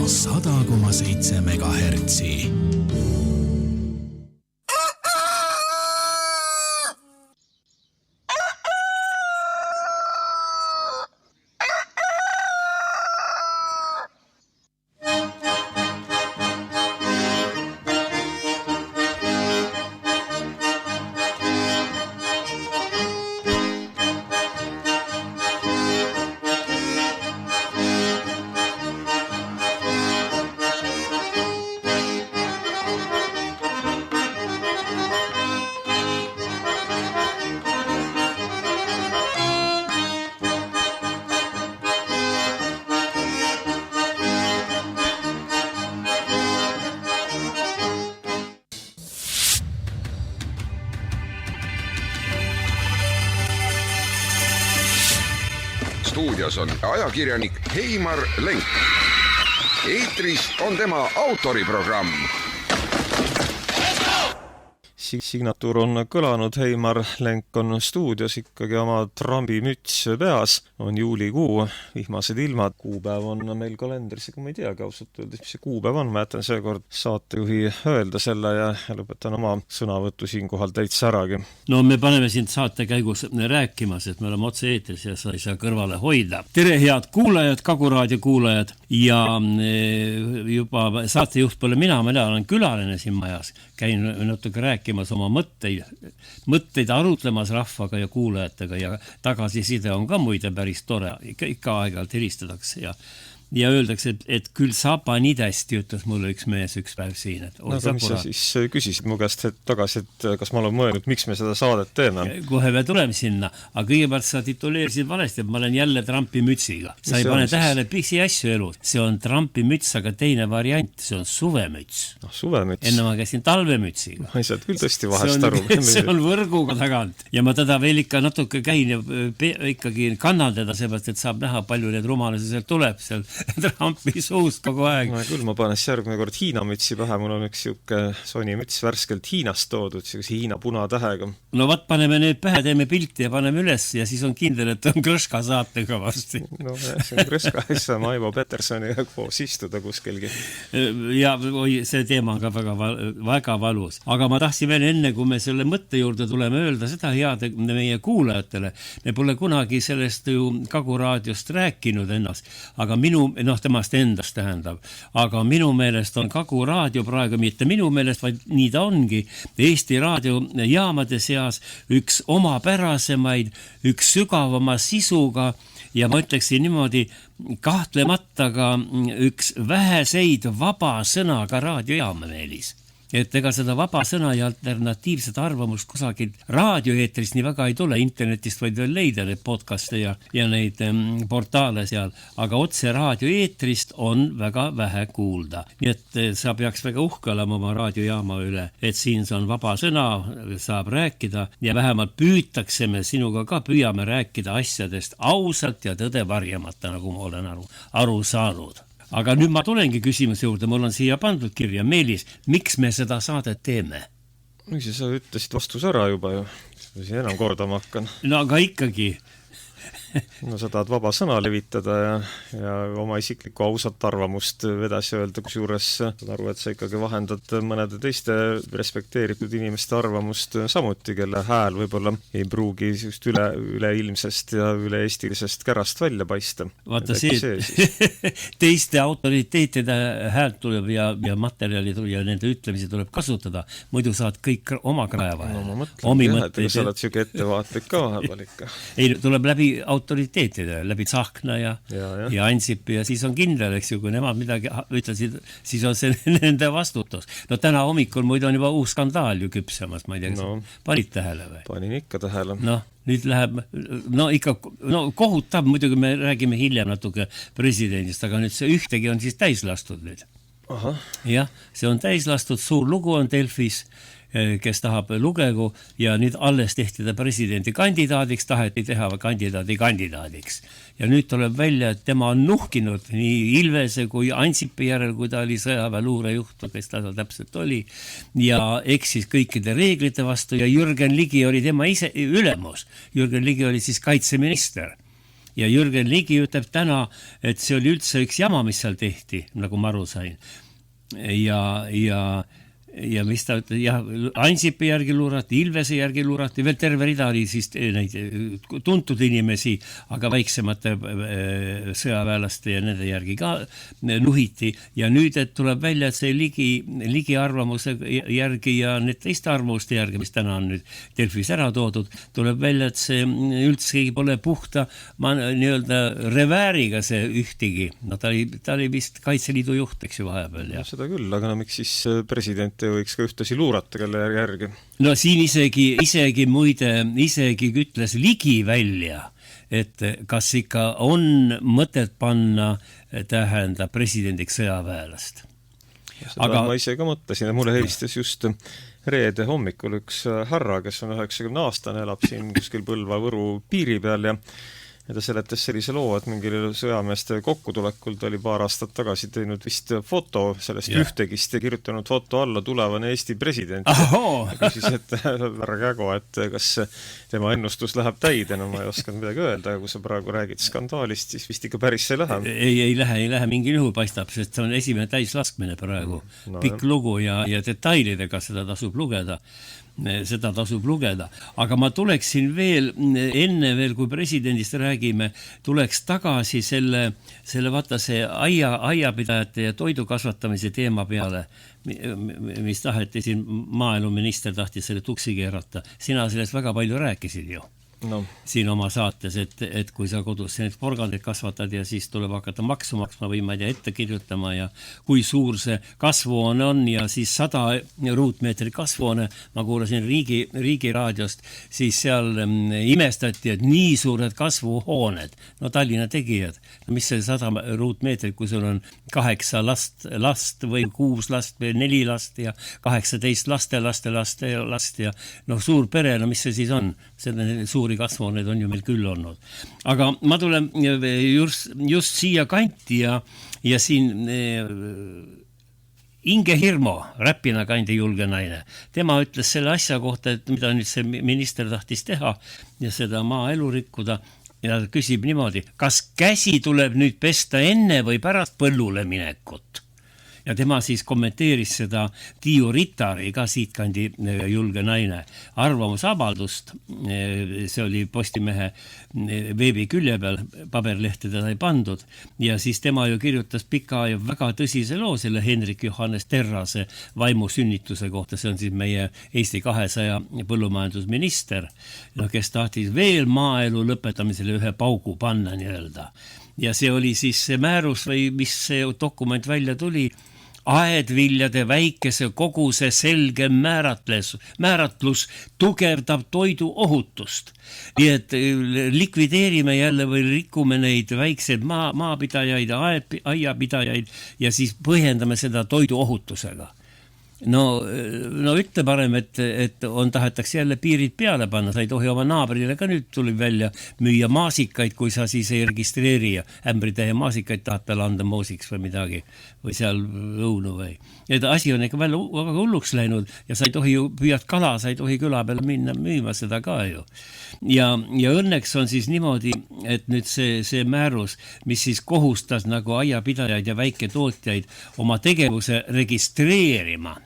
100,7 megahertsi. Stuudios on ajakirjanik Heimar Lenk. Eetris on tema autoriprogramm. Signatuur on kõlanud, Heimar Lenk on stuudios ikkagi oma trambimüts peas. On juulikuu, vihmased ilmad, kuupäev on meil kalendris, aga ma ei teagi ausalt öeldes, mis see kuupäev on. Ma jätan seekord saatejuhi öelda selle ja lõpetan oma sõnavõttu siinkohal täitsa äragi. No me paneme sind saate käigus rääkima, sest me oleme otse eetris ja sa ei saa kõrvale hoida. Tere head kuulajad, Kaguraadio kuulajad ja juba saatejuht pole mina olen külaline siin majas. Käin natuke rääkimas oma mõtteid arutlemas rahvaga ja kuulajatega ja tagasiside on ka muide päris tore. Ikka aeg-ajalt helistatakse ja öeldakse, et küll sapanidesti, ütles mulle üks mees üks päev siin. Aga mis sa siis küsisid mu käest tagasi, et kas ma olen mõelnud, miks me seda saadet teeme? Kohe me tuleme sinna, aga kõigepealt sa tituleerisid valesti, et ma olen jälle trampimütsiga. Sa ei pane tähele pisi asju elus. See on trampimüts, aga teine variant, see on suvemüts. Suvemüts. Enne ma käisin talvemütsiga. Ma ei saa küll tõesti vahest aru. See on võrguga tagant. Ja ma teda veel ikka natuke käin ja ikkagi kannaldada seepärast, et saab näha, palju need rumalasi sealt tuleb seal trampi suust kogu aeg. No, küll ma panen järgmine kord Hiina mütsi pähe, mul on üks siuke Sony müts värskelt Hiinast toodud, Hiina punatähega. No vaat paneme need pähe, teeme pilti ja paneme üles ja siis on kindel, et on Krõška saatega varsti. No see on Krõška, siis saame Aivo Petersoniga koos istuda kuskelgi. Ja see teema on ka väga valus. Aga ma tahtsin veel enne, kui me selle mõtte juurde tuleme öelda seda heade meie kuulajatele. Me pole kunagi sellest ju Kaguraadiost rääkinud ennast, aga temast endast tähendab. Aga minu meelest on Kaguraadio praegu, mitte minu meelest, vaid nii ta ongi, Eesti raadiojaamade seas üks omapärasemaid, üks sügavama sisuga ja ma ütleksin niimoodi kahtlemata ka üks väheseid vaba sõnaga raadiojaama meelis. Et ega seda vaba sõna ja alternatiivset arvamust kusagil raadioeetrist nii väga ei tule, internetist võid veel leida need podcaste ja neid portaale seal, aga otse raadioeetrist on väga vähe kuulda. Nii et sa peaks väga uhke olema oma raadiojaama üle, et siin on vaba sõna, saab rääkida ja vähemalt püütaksime sinuga ka püüame rääkida asjadest ausalt ja tõde varjamata, nagu ma olen aru saanud. Aga nüüd ma tulengi küsimuse juurde, mul on siia pandud kirja, Meelis, miks me seda saadet teeme? Sa ütlesid vastus ära juba ju, siin enam kordama hakkan. No aga ikkagi. No sa tahad vaba sõna levitada ja oma isiklikku ausat arvamust vedasi öelda, kusjuures aru, et sa ikkagi vahendad mõnede teiste respekteeritud inimeste arvamust samuti, kelle hääl võib-olla ei pruugi üleilmsest ja üle-eestilisest kärast välja paista. Vaata teiste autoriteetide häält tuleb ja materjali ja nende ütlemisi tuleb kasutada, muidu saad kõik oma krae vahel. No ma mõtlen, sa oled siuke ettevaatlik ka vahepeal ikka. Ei, tuleb läbi autoriteetide, läbi Tsahkna ja Ansipi ja siis on kindel, eks ju, kui nemad midagi ütlesid, siis on see nende vastutus. No täna hommikul muidu on juba uus skandaal ju küpsemas, ma ei tea, panid tähele või? Panin ikka tähele. Nüüd läheb, kohutav, muidugi me räägime hiljem natuke presidendist, aga nüüd see ühtegi on siis täislastud nüüd. Jah, see on täislastud, suur lugu on Delfis, kes tahab lugegu ja nüüd alles tehti ta presidendi kandidaadiks, taheti teha kandidaadiks. Ja nüüd tuleb välja, et tema on nuhkinud nii Ilvese kui Ansipi järel, kui ta oli sõjaväeluurejuht, kes ta täpselt oli, ja eksis kõikide reeglite vastu ja Jürgen Ligi oli tema ise ülemus. Jürgen Ligi oli siis kaitseminister. ja Jürgen Ligi ütleb täna, et see oli üldse üks jama, mis seal tehti, nagu ma aru sain. Ja mis ta ütleb, jah, Ansipi järgi luurati, Ilvese järgi luurati, veel terve rida oli siis neid tuntud inimesi, aga väiksemate sõjaväelaste ja nende järgi ka nuhiti. Ja nüüd, et tuleb välja, et see ligi arvamuse järgi ja need teiste arvamuste järgi, mis täna on nüüd Delfis ära toodud, tuleb välja, et see üldse pole puhta nii-öelda revääriga see ühtegi. No ta oli vist Kaitseliidu juht, eks ju, vahepeal. Ja. Seda küll, aga no miks siis president võiks ka ühtasi luurata, kelle järgi? No siin isegi muide, isegi ütles Ligi välja, et kas ikka on mõtet panna tähenda presidendiks sõjaväelast. Aga ma ise ka mõtlesin, et mulle helistas just reede hommikul üks härra, kes on 90-aastane, elab siin kuskil Põlva-Võru piiri peal ja ta seletas sellise loo, et mingil sõjameeste kokkutulekul ta oli paar aastat tagasi teinud vist foto sellest ühtegist ja kirjutanud foto alla tulevane Eesti president. Ja küsis, et härra Kägo, et kas tema ennustus läheb täide, no ma ei osanud midagi öelda, kui sa praegu räägid skandaalist, siis vist ikka päris see läheb. Ei lähe mingil juhul paistab, sest see on esimene täislaskmine praegu. Pikk lugu ja detailidega seda tasub lugeda. Aga ma tuleksin enne veel, kui presidendist räägime, tuleks tagasi selle vaata see aiapidajate ja toidu kasvatamise teema peale, mis taheti siin maaeluminister tahtis selle tuksi keerata. Sina sellest väga palju rääkisid ju. No. Siin oma saates, et kui sa kodus need porgandeid kasvatad ja siis tuleb hakata maksu maksma või ma ei tea ette kirjutama ja kui suur see kasvuhoone on ja siis 100 ruutmeetri kasvuhoone, ma kuulasin riigi raadiost, siis seal imestati, et nii suured kasvuhooned, no Tallinna tegijad, mis see 100 ruutmeetrit, kui sul on 8 last või 6 last või 4 last ja 18 last ja noh, suur pere, no mis see siis on? Selle suuri kasvuhooneid on ju meil küll olnud. Aga ma tulen just siia kanti ja siin Inge Hirmo, Räpina kandi julge naine. Tema ütles selle asja kohta, et mida nüüd see minister tahtis teha ja seda maaelu rikkuda ja küsib niimoodi, kas käsi tuleb nüüd pesta enne või pärast põllule minekut? Ja tema siis kommenteeris seda Tiiu Ritari, ka siitkandi julge naine, arvamusavaldust. See oli Postimehe veebikülje peal, paberlehtede sai pandud. Ja siis tema ju kirjutas pika ja väga tõsise loo selle Henrik Johannes Terrase vaimusünnituse kohta. See on siis meie Eesti 200 põllumajandusminister, kes tahtis veel maaelu lõpetamisele ühe paugu panna nii-öelda. Ja see oli siis see määrus või mis see dokument välja tuli, aedviljade väikese koguse selge määratlus tugevdab toidu ohutust. Nii et likvideerime jälle või rikume neid väikseid maapidajaid, aiapidajaid ja siis põhjendame seda toidu ohutusega. No ütle parem, et tahetakse jälle piirid peale panna, sa ei tohi oma naabrile ka nüüd tuli välja müüa maasikaid, kui sa siis ei registreeri ja ämbritäie maasikaid tahad talle anda moosiks või midagi või seal õunu või. Et asi on ikka väga hulluks läinud ja sa ei tohi ju püüad kala, sa ei tohi küla peale minna müüma seda ka ju. Ja õnneks on siis niimoodi, et nüüd see määrus, mis siis kohustas nagu aiapidajaid ja väiketootjaid oma tegevuse registreerima.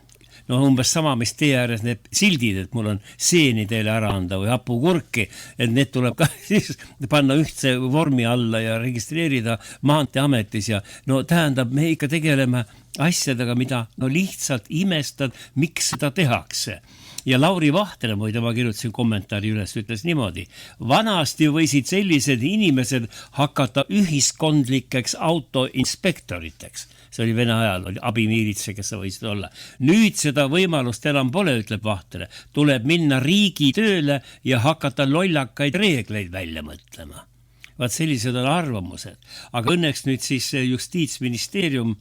No umbes sama, mis tee ääres need sildid, et mul on seeni teile ära anda või hapukurki, et need tuleb ka siis panna ühtse vormi alla ja registreerida Maanteeametis ja no tähendab, me ikka tegeleme asjadega, mida no lihtsalt imestad, miks seda tehakse. Ja Lauri Vahtele, muide ma kirjutasin kommentaari üles, ütles niimoodi, vanasti võisid sellised inimesed hakata ühiskondlikeks autoinspektoriteks. See oli Vene ajal, oli abimiilitse, kes sa võisid olla. Nüüd seda võimalust enam pole, ütleb Vahtele. Tuleb minna riigi tööle ja hakata lollakaid reegleid välja mõtlema. Vaat sellised on arvamused. Aga õnneks nüüd siis Justiitsministeerium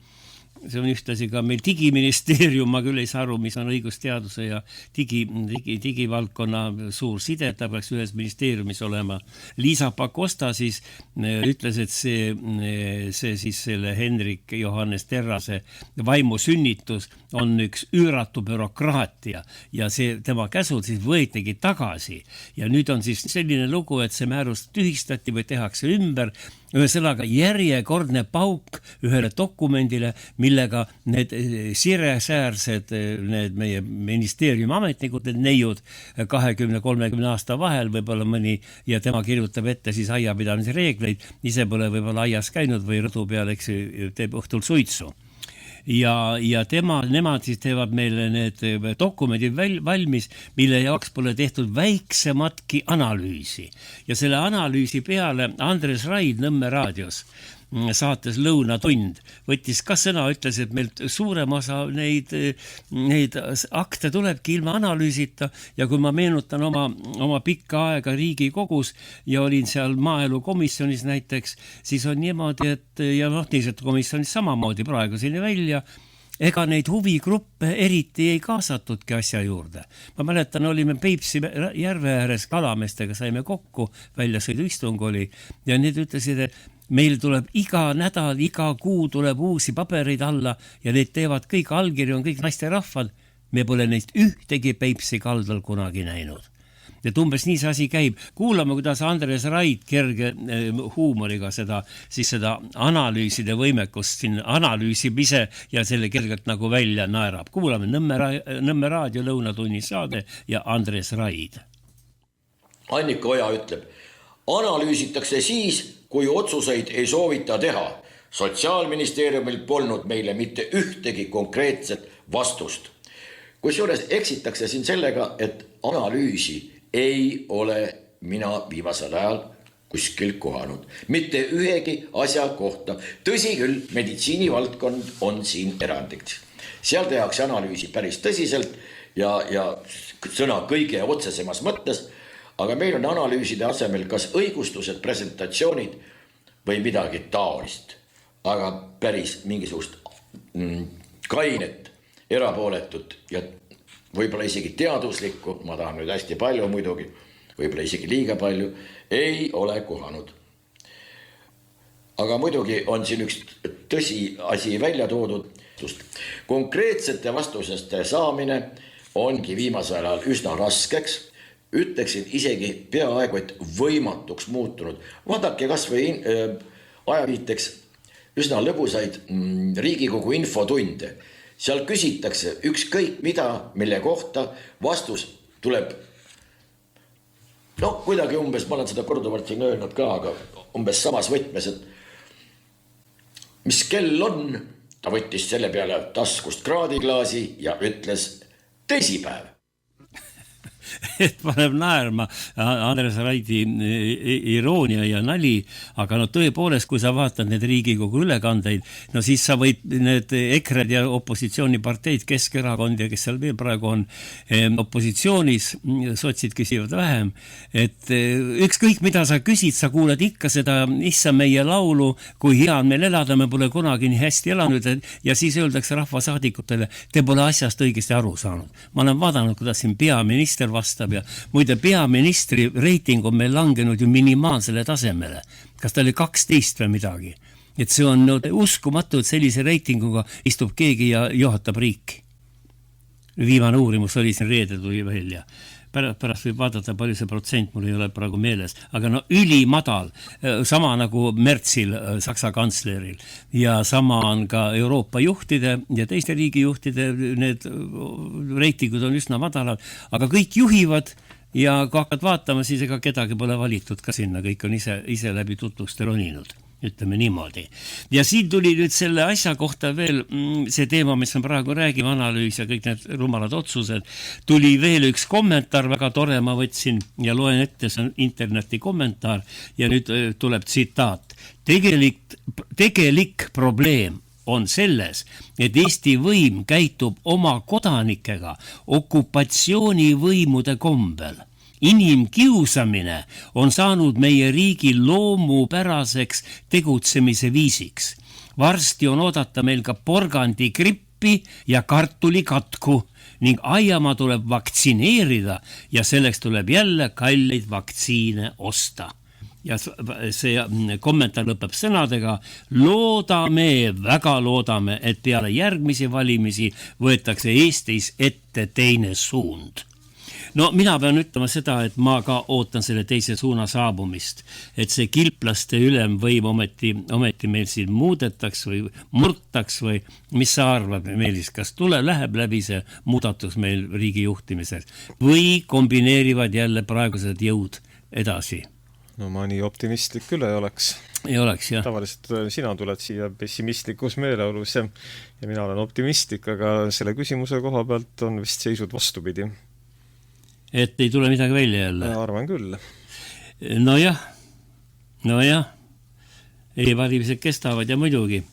see on ühtlasi ka meil digiministeerium, ma küll ei saa aru, mis on õigusteaduse ja digivaldkonna suur side, ta peaks ühes ministeeriumis olema. Liisa Pakosta siis ütles, et see siis selle Henrik Johannes Terrase vaimusünnitus on üks üüratu bürokraatia ja see tema käsud siis võetigi tagasi. Ja nüüd on siis selline lugu, et see määrus tühistati või tehakse ümber, ühesõnaga järjekordne pauk ühele dokumendile, millega need siresäärsed, need meie ministeeriumi ametnikud, need neiud 20-30 aasta vahel võib-olla mõni ja tema kirjutab ette siis aiapidamise reegleid, ise pole võib-olla aias käinud või rõdu peal, eks teeb õhtul suitsu. Ja nemad siis teevad meile need dokumendid valmis, mille jaoks pole tehtud väiksematki analüüsi. Ja selle analüüsi peale Andres Raid Nõmme raadios saates Lõunatund võttis ka sõna, ütles, et meilt suurem osa neid akte tulebki ilma analüüsita ja kui ma meenutan oma pikka aega Riigikogus ja olin seal maaelukomisjonis näiteks, siis on niimoodi, et ja teised komisjonis samamoodi praegu sinna välja, ega neid huvigruppe eriti ei kaasatudki asja juurde. Ma mäletan, olime Peipsi järve ääres kalameestega, saime kokku, väljasõiduistung oli ja need ütlesid, et meil tuleb iga nädal, iga kuu tuleb uusi pabereid alla ja need teevad kõik allkirju, on kõik naisterahvad. Me pole neist ühtegi Peipsi kaldal kunagi näinud. Et umbes nii see asi käib. Kuulame, kuidas Andres Raid kerge huumoriga seda analüüside võimekust siin analüüsib ise ja selle kergelt nagu välja naerab. Kuulame Nõmme raadio Lõunatunni saade ja Andres Raid. Annika Oja ütleb, analüüsitakse siis, kui otsuseid ei soovita teha. Sotsiaalministeeriumil polnud meile mitte ühtegi konkreetset vastust. Kusjuures eksitakse siin sellega, et analüüsi ei ole mina viimasel ajal kuskil kohanud. Mitte ühegi asja kohta. Tõsi küll, meditsiinivaldkond on siin erandiks. Seal tehakse analüüsi päris tõsiselt ja sõna kõige otsesemas mõttes, aga meil on analüüside asemel kas õigustused, presentatsioonid või midagi taolist. Aga päris mingisugust kainet, erapooletut ja võib-olla isegi teaduslikku, ma tahan nüüd hästi palju muidugi, võib-olla isegi liiga palju, ei ole kohanud. Aga muidugi on siin üks tõsiasi välja toodud. Konkreetsete vastuseste saamine ongi viimasel ajal üsna raskeks, ütleksin isegi peaaegu, et võimatuks muutunud. Vaadake kas või ajaviiteks üsna lõbusaid Riigikogu infotunde. Seal küsitakse ükskõik mida, mille kohta vastus tuleb, kuidagi umbes, ma olen seda korduvalt siin öelnud ka, aga umbes samas võtmes, et mis kell on, ta võttis selle peale taskust kraadiklaasi ja ütles teisipäev. Et paneb naerma Andres Raidi iroonia ja nali, aga tõepoolest, kui sa vaatad need Riigikogu ülekandeid, siis sa võid need EKRE ja opositsiooniparteid, Keskerakond ja kes seal veel praegu on opositsioonis, sotsid küsivad vähem, et ükskõik mida sa küsid, sa kuuled ikka seda issa meie laulu, kui hea on meil elada, me pole kunagi nii hästi elanud ja siis öeldakse rahvasaadikutele, te pole asjast õigesti aru saanud. Ma olen vaadanud, kuidas siin peaminister vastab ja muide peaministri reiting on meil langenud ju minimaalsele tasemele. Kas ta oli 12 või midagi? Et see on uskumatu, et sellise reitinguga istub keegi ja juhatab riiki. Viimane uurimus oli siin reedel tuli välja. Pärast võib vaadata, palju see protsent, mul ei ole praegu meeles, aga ülimadal, sama nagu Merzil, Saksa kantsleril ja sama on ka Euroopa juhtide ja teiste riigijuhtide, need reitingud on üsna madalad, aga kõik juhivad ja kui hakkad vaatama, siis ega kedagi pole valitud ka sinna, kõik on ise läbi tutvuste roninud. Ütleme niimoodi. Ja siin tuli nüüd selle asja kohta veel see teema, mis me praegu räägime, analüüs ja kõik need rumalad otsused, tuli veel üks kommentaar, väga tore, ma võtsin ja loen ette, see on interneti kommentaar ja nüüd tuleb tsitaat. Tegelik probleem on selles, et Eesti võim käitub oma kodanikega okupatsioonivõimude kombel. Inimkiusamine on saanud meie riigi loomupäraseks tegutsemise viisiks. Varsti on oodata meil ka porgandigrippi ja kartulikatku ning aiamaa tuleb vaktsineerida ja selleks tuleb jälle kalleid vaktsiine osta. Ja see kommentaar lõpeb sõnadega: loodame, väga loodame, et peale järgmisi valimisi võetakse Eestis ette teine suund. No mina pean ütlema seda, et ma ka ootan selle teise suuna saabumist, et see kilplaste ülemvõim ometi meil siin muudetaks või murtaks või mis sa arvad, Meelis, kas läheb läbi see muudatus meil riigi juhtimises või kombineerivad jälle praegused jõud edasi? No ma nii optimistlik küll ei oleks. Ei oleks, jah. Tavaliselt sina tuled siia pessimistlikus meeleolus ja mina olen optimistlik, aga selle küsimuse koha pealt on vist seisud vastupidi. Et ei tule midagi välja jälle? Ma arvan küll. Nojah. Ei valimised kestavad ja muidugi.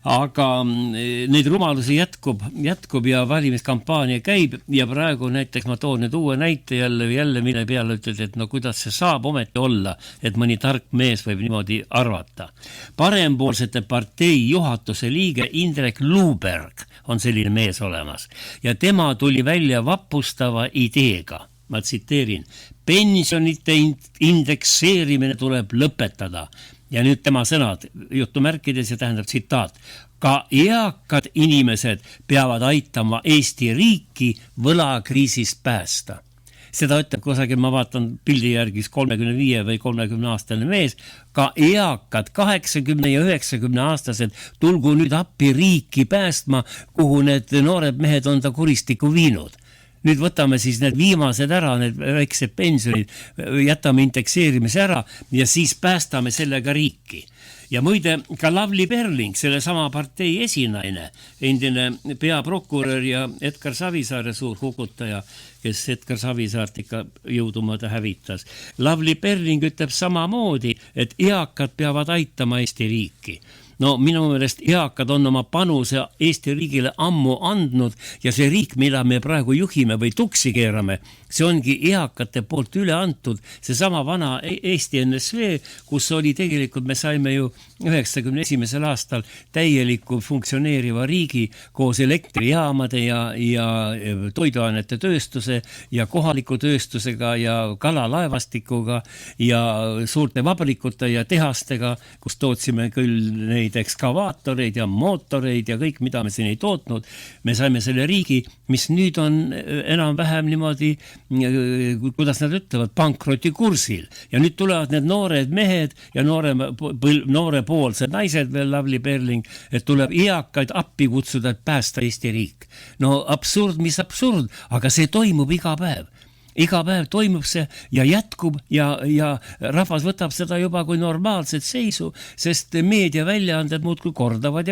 Aga neid rumalusi jätkub ja valimiskampaania käib ja praegu näiteks ma toon nüüd uue näite jälle mille peale ütled, et no kuidas see saab ometi olla, et mõni tark mees võib niimoodi arvata. Parempoolsete partei juhatuse liige Indrek Luuberg on selline mees olemas ja tema tuli välja vapustava ideega. Ma tsiteerin: pensionite indekseerimine tuleb lõpetada. Ja nüüd tema sõnad, jutumärkides ja tähendab tsitaat: ka eakad inimesed peavad aitama Eesti riiki võlakriisist päästa. Seda ütleb kusagil, ma vaatan pildi järgis 35 või 30 aastane mees, ka eakad 80 ja 90 aastased tulgu nüüd appi riiki päästma, kuhu need noored mehed on ta kuristiku viinud. Nüüd võtame siis need viimased ära, need väiksed pensionid, jätame indekseerimise ära ja siis päästame sellega riiki. Ja muide, ka Lavly Perling, selle sama partei esinaine, endine peaprokurör ja Edgar Savisaare suur hukutaja, kes Edgar Savisaart ikka jõudumada hävitas. Lavly Perling ütleb samamoodi, et eakad peavad aitama Eesti riiki. No minu meelest eakad on oma panuse Eesti riigile ammu andnud ja see riik, mida me praegu juhime või tuksi keerame, see ongi eakate poolt üle antud, see sama vana Eesti NSV, kus oli tegelikult, me saime ju 91. aastal täieliku funktsioneeriva riigi koos elektrijaamade ja toiduainete tööstuse ja kohaliku tööstusega ja kalalaevastikuga ja suurte vabrikute ja tehastega, kus tootsime küll neid ekskavaatoreid ja mootoreid ja kõik, mida me siin ei tootnud. Me saime selle riigi, mis nüüd on enam-vähem niimoodi, kuidas nad ütlevad, pankrotikursil. Ja nüüd tulevad need noored mehed ja noorepoolsed naised veel, Lavly Perling, et tuleb eakaid appi kutsuda, et päästa Eesti riik. No absurd, mis absurd, aga see toimub iga päev. Iga päev toimub see ja jätkub ja rahvas võtab seda juba kui normaalset seisu, sest meediaväljaanded muudkui kordavad,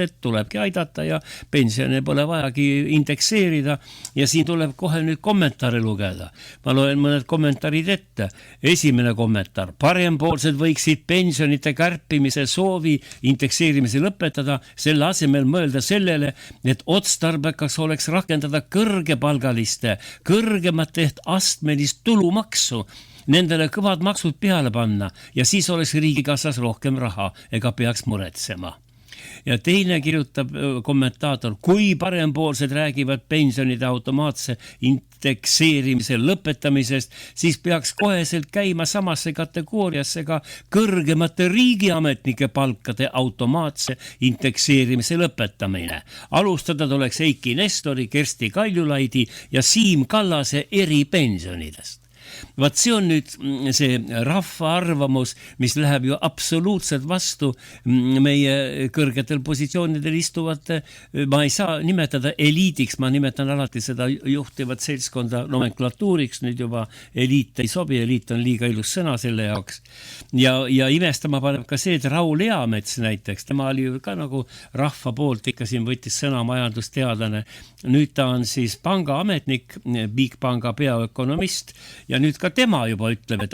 et tulebki aidata ja pensione pole vajagi indekseerida ja siin tuleb kohe nüüd kommentaare lugeda. Ma loen mõned kommentaarid ette. Esimene kommentaar: parempoolsed võiksid pensionite kärpimise soovi indekseerimise lõpetada, selle asemel mõelda sellele, et otstarbekas oleks rakendada kõrgepalgaliste, kõrgemate astmelist tulumaksu, nendele kõvad maksud peale panna ja siis oleks riigikassas rohkem raha ega peaks muretsema. Ja teine kirjutab kommentaator: kui parempoolsed räägivad pensionide automaatse indekseerimise lõpetamisest, siis peaks koheselt käima samasse kategooriasse ka kõrgemate riigiametnike palkade automaatse indekseerimise lõpetamine. Alustada tuleks Eiki Nestori, Kersti Kaljulaidi ja Siim Kallase eripensionidest. Vaat see on nüüd see rahva arvamus, mis läheb ju absoluutselt vastu meie kõrgetel positsioonidel istuvate, ma ei saa nimetada eliidiks, ma nimetan alati seda juhtivat seltskonda nomenklatuuriks, nüüd juba eliit ei sobi, eliit on liiga ilus sõna selle jaoks. Ja imestama paneb ka see, et Raul Eamets näiteks, tema oli ju ka nagu rahva poolt ikka siin võttis sõna majandusteadlane, nüüd ta on siis pangaametnik, Bigpanga peaökonomist ja nüüd ka tema juba ütleb, et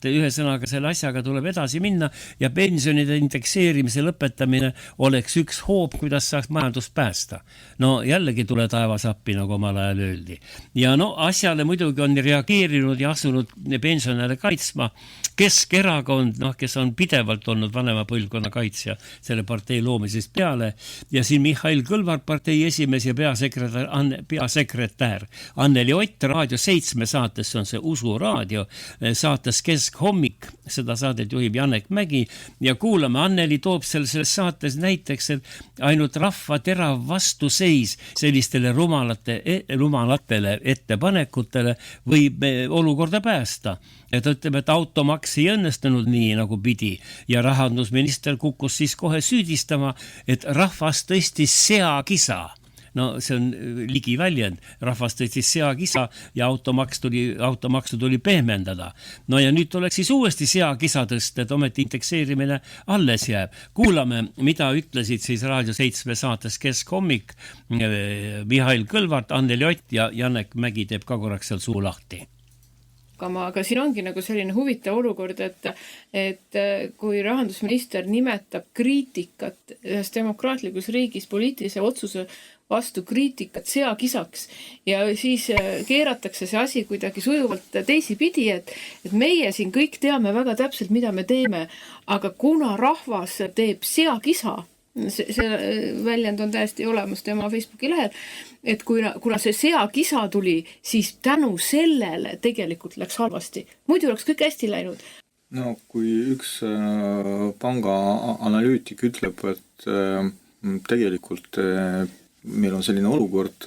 ühesõnaga selle asjaga tuleb edasi minna ja pensionide indekseerimise lõpetamine oleks üks hoob, kuidas saaks majandust päästa. No jällegi tule taevas appi, nagu omal ajal öeldi. Ja no asjale muidugi on reageerinud ja asunud pensionäre kaitsma Keskerakond, kes on pidevalt olnud vanema põlvkonna kaitsja selle partei loomisest peale ja siin Mihhail Kõlvart, partei esimees ja peasekretär Anneli Ott Raadio 7 saates, see on see Usu raadio, saates Keskhommik, seda saadet juhib Janek Mägi ja kuulame, Anneli toob selles saates näiteks, et ainult rahva terav vastuseis sellistele rumalatele ettepanekutele võib olukorda päästa. Ja ta ütleb, et automaks ei õnnestunud nii, nagu pidi ja rahandusminister kukkus siis kohe süüdistama, et rahvas tõstis seakisa. No see on ligi väljend, rahvas tõstis seakisa ja automaksu tuli pehmendada. No ja nüüd tuleks siis uuesti seakisa tõsta, et ometi indekseerimine alles jääb. Kuulame, mida ütlesid siis Raadio 7 saates Keskhommik, Mihhail Kõlvart, Anneli Ott ja Janek Mägi teeb ka korraks seal suu lahti. Aga siin ongi nagu selline huvitav olukord, et kui rahandusminister nimetab kriitikat ühes demokraatlikus riigis poliitilise otsuse vastu kriitikat seakisaks ja siis keeratakse see asi kuidagi sujuvalt teisipidi, et meie siin kõik teame väga täpselt, mida me teeme, aga kuna rahvas teeb seakisa, see väljend on täiesti olemas tema Facebooki lehel, et kuna see seakisa tuli, siis tänu sellele tegelikult läks halvasti. Muidu oleks kõik hästi läinud. No kui üks panga analüütik ütleb, et tegelikult meil on selline olukord,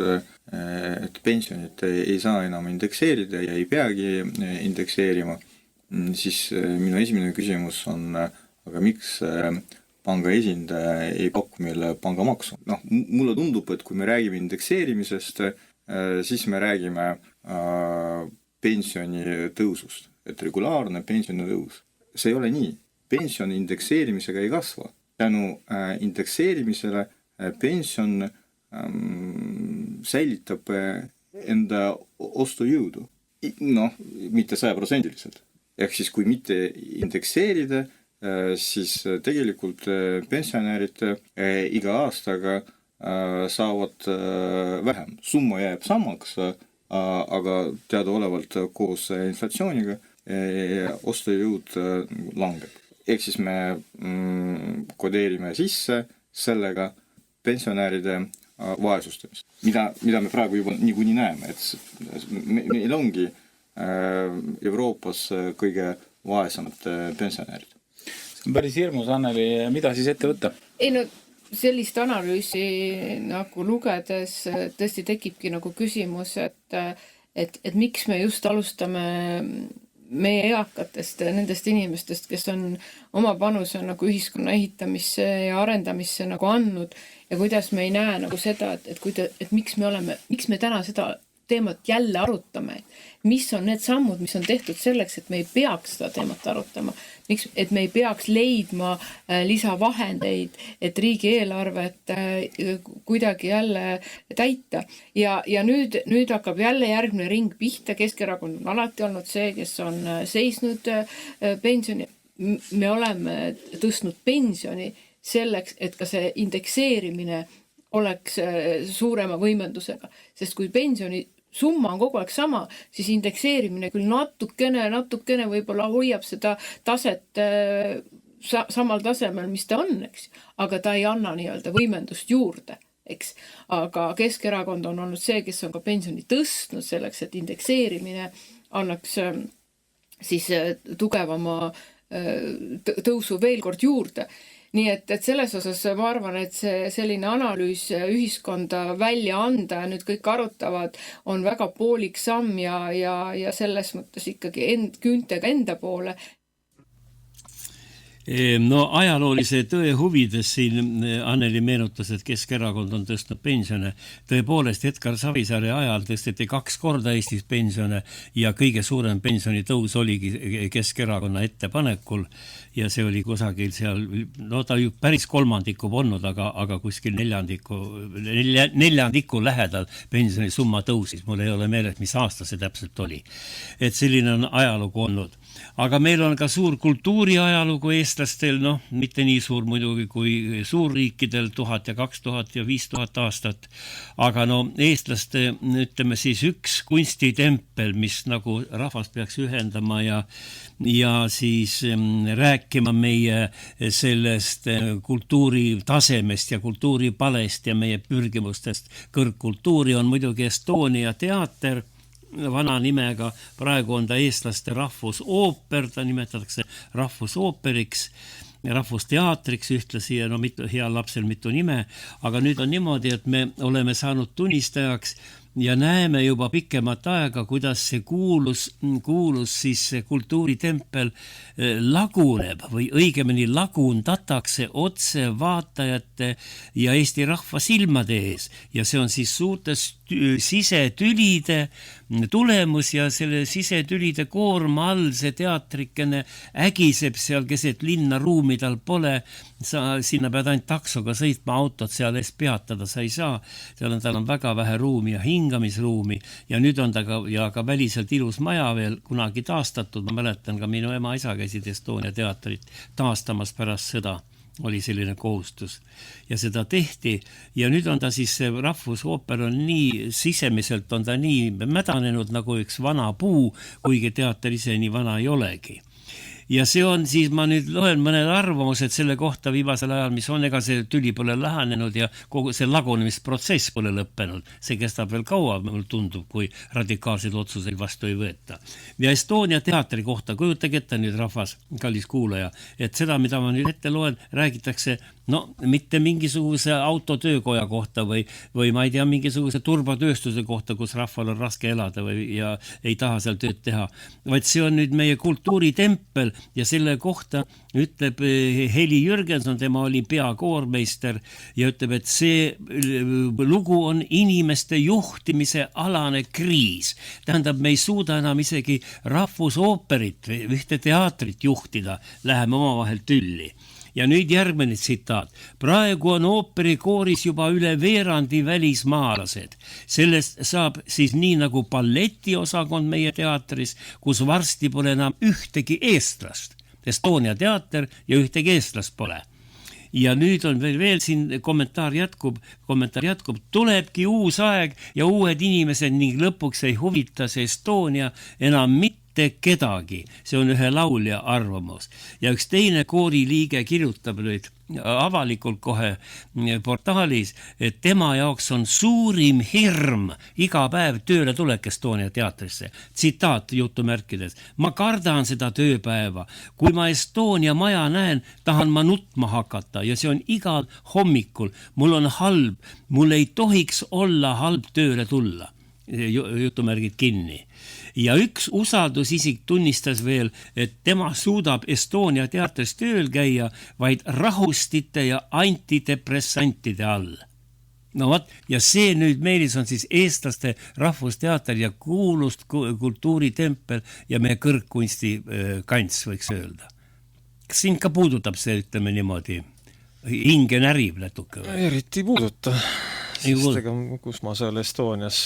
et pensionit ei saa enam indekseerida ja ei peagi indekseerima, siis minu esimene küsimus on, aga miks panga esindaja ei paku meile pangamaksu. Mulle tundub, et kui me räägime indekseerimisest, siis me räägime pensioni tõusust, et regulaarne pensioni tõus. See ei ole nii. Pension indekseerimisega ei kasva. Tänu indekseerimisele pension säilitab enda ostujõudu. Mitte 100%. Ehk siis kui mitte indekseerida, siis tegelikult pensionärid iga aastaga saavad vähem. Summa jääb samaks, aga teadaolevalt koos inflatsiooniga ostujõud langeb. Ehk siis me kodeerime sisse sellega pensionäride vaesustamist, mida me praegu juba niikuinii näeme, et meil ongi Euroopas kõige vaesemad pensionärid. Päris hirmus, Anneli, mida siis ette võtta? Sellist analüüsi nagu lugedes tõesti tekibki nagu küsimus, et miks me just alustame meie eakatest, nendest inimestest, kes on oma panuse nagu ühiskonna ehitamisse ja arendamisse nagu andnud ja kuidas me ei näe nagu seda, et miks me täna seda teemat jälle arutame, mis on need sammud, mis on tehtud selleks, et me ei peaks seda teemat arutama, et me ei peaks leidma lisavahendeid, et riigieelarvet kuidagi jälle täita. Ja nüüd hakkab jälle järgmine ring pihta, Keskerakond on alati olnud see, kes on seisnud pensioni. Me oleme tõstnud pensioni selleks, et ka see indekseerimine oleks suurema võimendusega, sest kui pensioni summa on kogu aeg sama, siis indekseerimine küll natukene võib-olla hoiab seda taset samal tasemel, mis ta on, eks, aga ta ei anna nii-öelda võimendust juurde, eks. Aga Keskerakond on olnud see, kes on ka pensioni tõstnud selleks, et indekseerimine annaks siis tugevama tõusu veel kord juurde. Nii et selles osas ma arvan, et see selline analüüs ühiskonda välja anda ja nüüd kõik arutavad on väga poolik samm ja selles mõttes ikkagi küüntega enda poole. No ajaloolise tõe huvides siin Anneli meenutas, et Keskerakond on tõstnud pensione. Tõepoolest, Edgar Savisaare ajal tõsteti 2 korda Eestis pensione ja kõige suurem pensionitõus oligi Keskerakonna ettepanekul ja see oli kusagil seal, no ta ju päris kolmandiku polnud, aga kuskil neljandiku lähedal pensionisumma tõusis. Mul ei ole meeles, mis aasta see täpselt oli. Et selline on ajalugu olnud. Aga meil on ka suur kultuuriajalugu eestlastel, noh, mitte nii suur muidugi kui suurriikidel 1000 ja 2000 ja 5000 aastat, aga no eestlaste, ütleme siis üks kunstitempel, mis nagu rahvas peaks ühendama ja siis rääkima meie sellest kultuuritasemest ja kultuuripalest ja meie pürgimustest kõrgkultuuri on muidugi Estonia teater, vana nimega, praegu on ta eestlaste rahvusooper, ta nimetatakse rahvusooperiks, rahvusteatriks ühtlasi ja no heal lapsel mitu nime, aga nüüd on niimoodi, et me oleme saanud tunnistajaks ja näeme juba pikemat aega, kuidas see kuulus siis see kultuuritempel laguneb või õigemini lagundatakse otse vaatajate ja Eesti rahva silmade ees ja see on siis suurtes sisetülide tulemus ja selle sisetülide koorma all see teatrikene ägiseb seal keset linna, ruumi tal pole, sinna pead ainult taksoga sõitma, autot seal ees peatada sa ei saa, tal on väga vähe ruumi ja hingamisruumi ja nüüd on ta ka väliselt ilus maja veel kunagi taastatud, ma mäletan ka minu ema-isa käisid Estonia teatrit taastamas pärast sõda. Oli selline kohustus ja seda tehti ja nüüd on ta siis, see rahvusooper on nii, sisemiselt on ta nii mädanenud nagu üks vana puu, kuigi teater ise nii vana ei olegi. Ja see on siis, ma nüüd loen mõned arvamused selle kohta viimasel ajal, mis on, ega see tüli pole lahenenud ja kogu see lagunemisprotsess pole lõppenud. See kestab veel kaua, mul tundub, kui radikaalseid otsuseid vastu ei võeta. Ja Estonia teatri kohta, kujutage ette nüüd rahvas, kallis kuulaja, et seda, mida ma nüüd ette loen, räägitakse mitte mingisuguse autotöökoja kohta või ma ei tea, mingisuguse turbatööstuse kohta, kus rahval on raske elada ja ei taha seal tööd teha, vaid see on nüüd meie kultuuritempel ja selle kohta ütleb Heli Jürgenson, tema oli peakoormeister ja ütleb, et see lugu on inimeste juhtimise alane kriis. Tähendab, me ei suuda enam isegi rahvusooperit või ühte teatrit juhtida, läheme omavahel tülli. Ja nüüd järgmine tsitaat. Praegu on ooperikooris juba üle veerandi välismaalased. Sellest saab siis nii nagu balletiosakond meie teatris, kus varsti pole enam ühtegi eestlast. Estonia teater ja ühtegi eestlast pole. Ja nüüd on veel siin kommentaar jätkub, tulebki uus aeg ja uued inimesed ning lõpuks ei huvita see Estonia enam mitte kedagi. See on ühe laulja arvamus. Ja üks teine kooriliige kirjutab nüüd avalikult kohe portaalis, et tema jaoks on suurim hirm iga päev tööle tulek Estonia teatrisse. Tsitaat jutumärkides. Ma kardan seda tööpäeva. Kui ma Estonia maja näen, tahan ma nutma hakata ja see on igal hommikul. Mul on halb. Mul ei tohiks olla halb tööle tulla. Jutumärgid kinni. Ja üks usaldusisik tunnistas veel, et tema suudab Estonia teatris tööl käia vaid rahustite ja antidepressantide all. No võt, ja see nüüd Meelis on siis eestlaste rahvusteater ja kuulust kultuuritempel ja meie kõrgkunsti kants, võiks öelda. Kas sind ka puudutab see, ütleme niimoodi, hinge närib natuke? Eriti puuduta. Sest ega, kus ma seal Estonias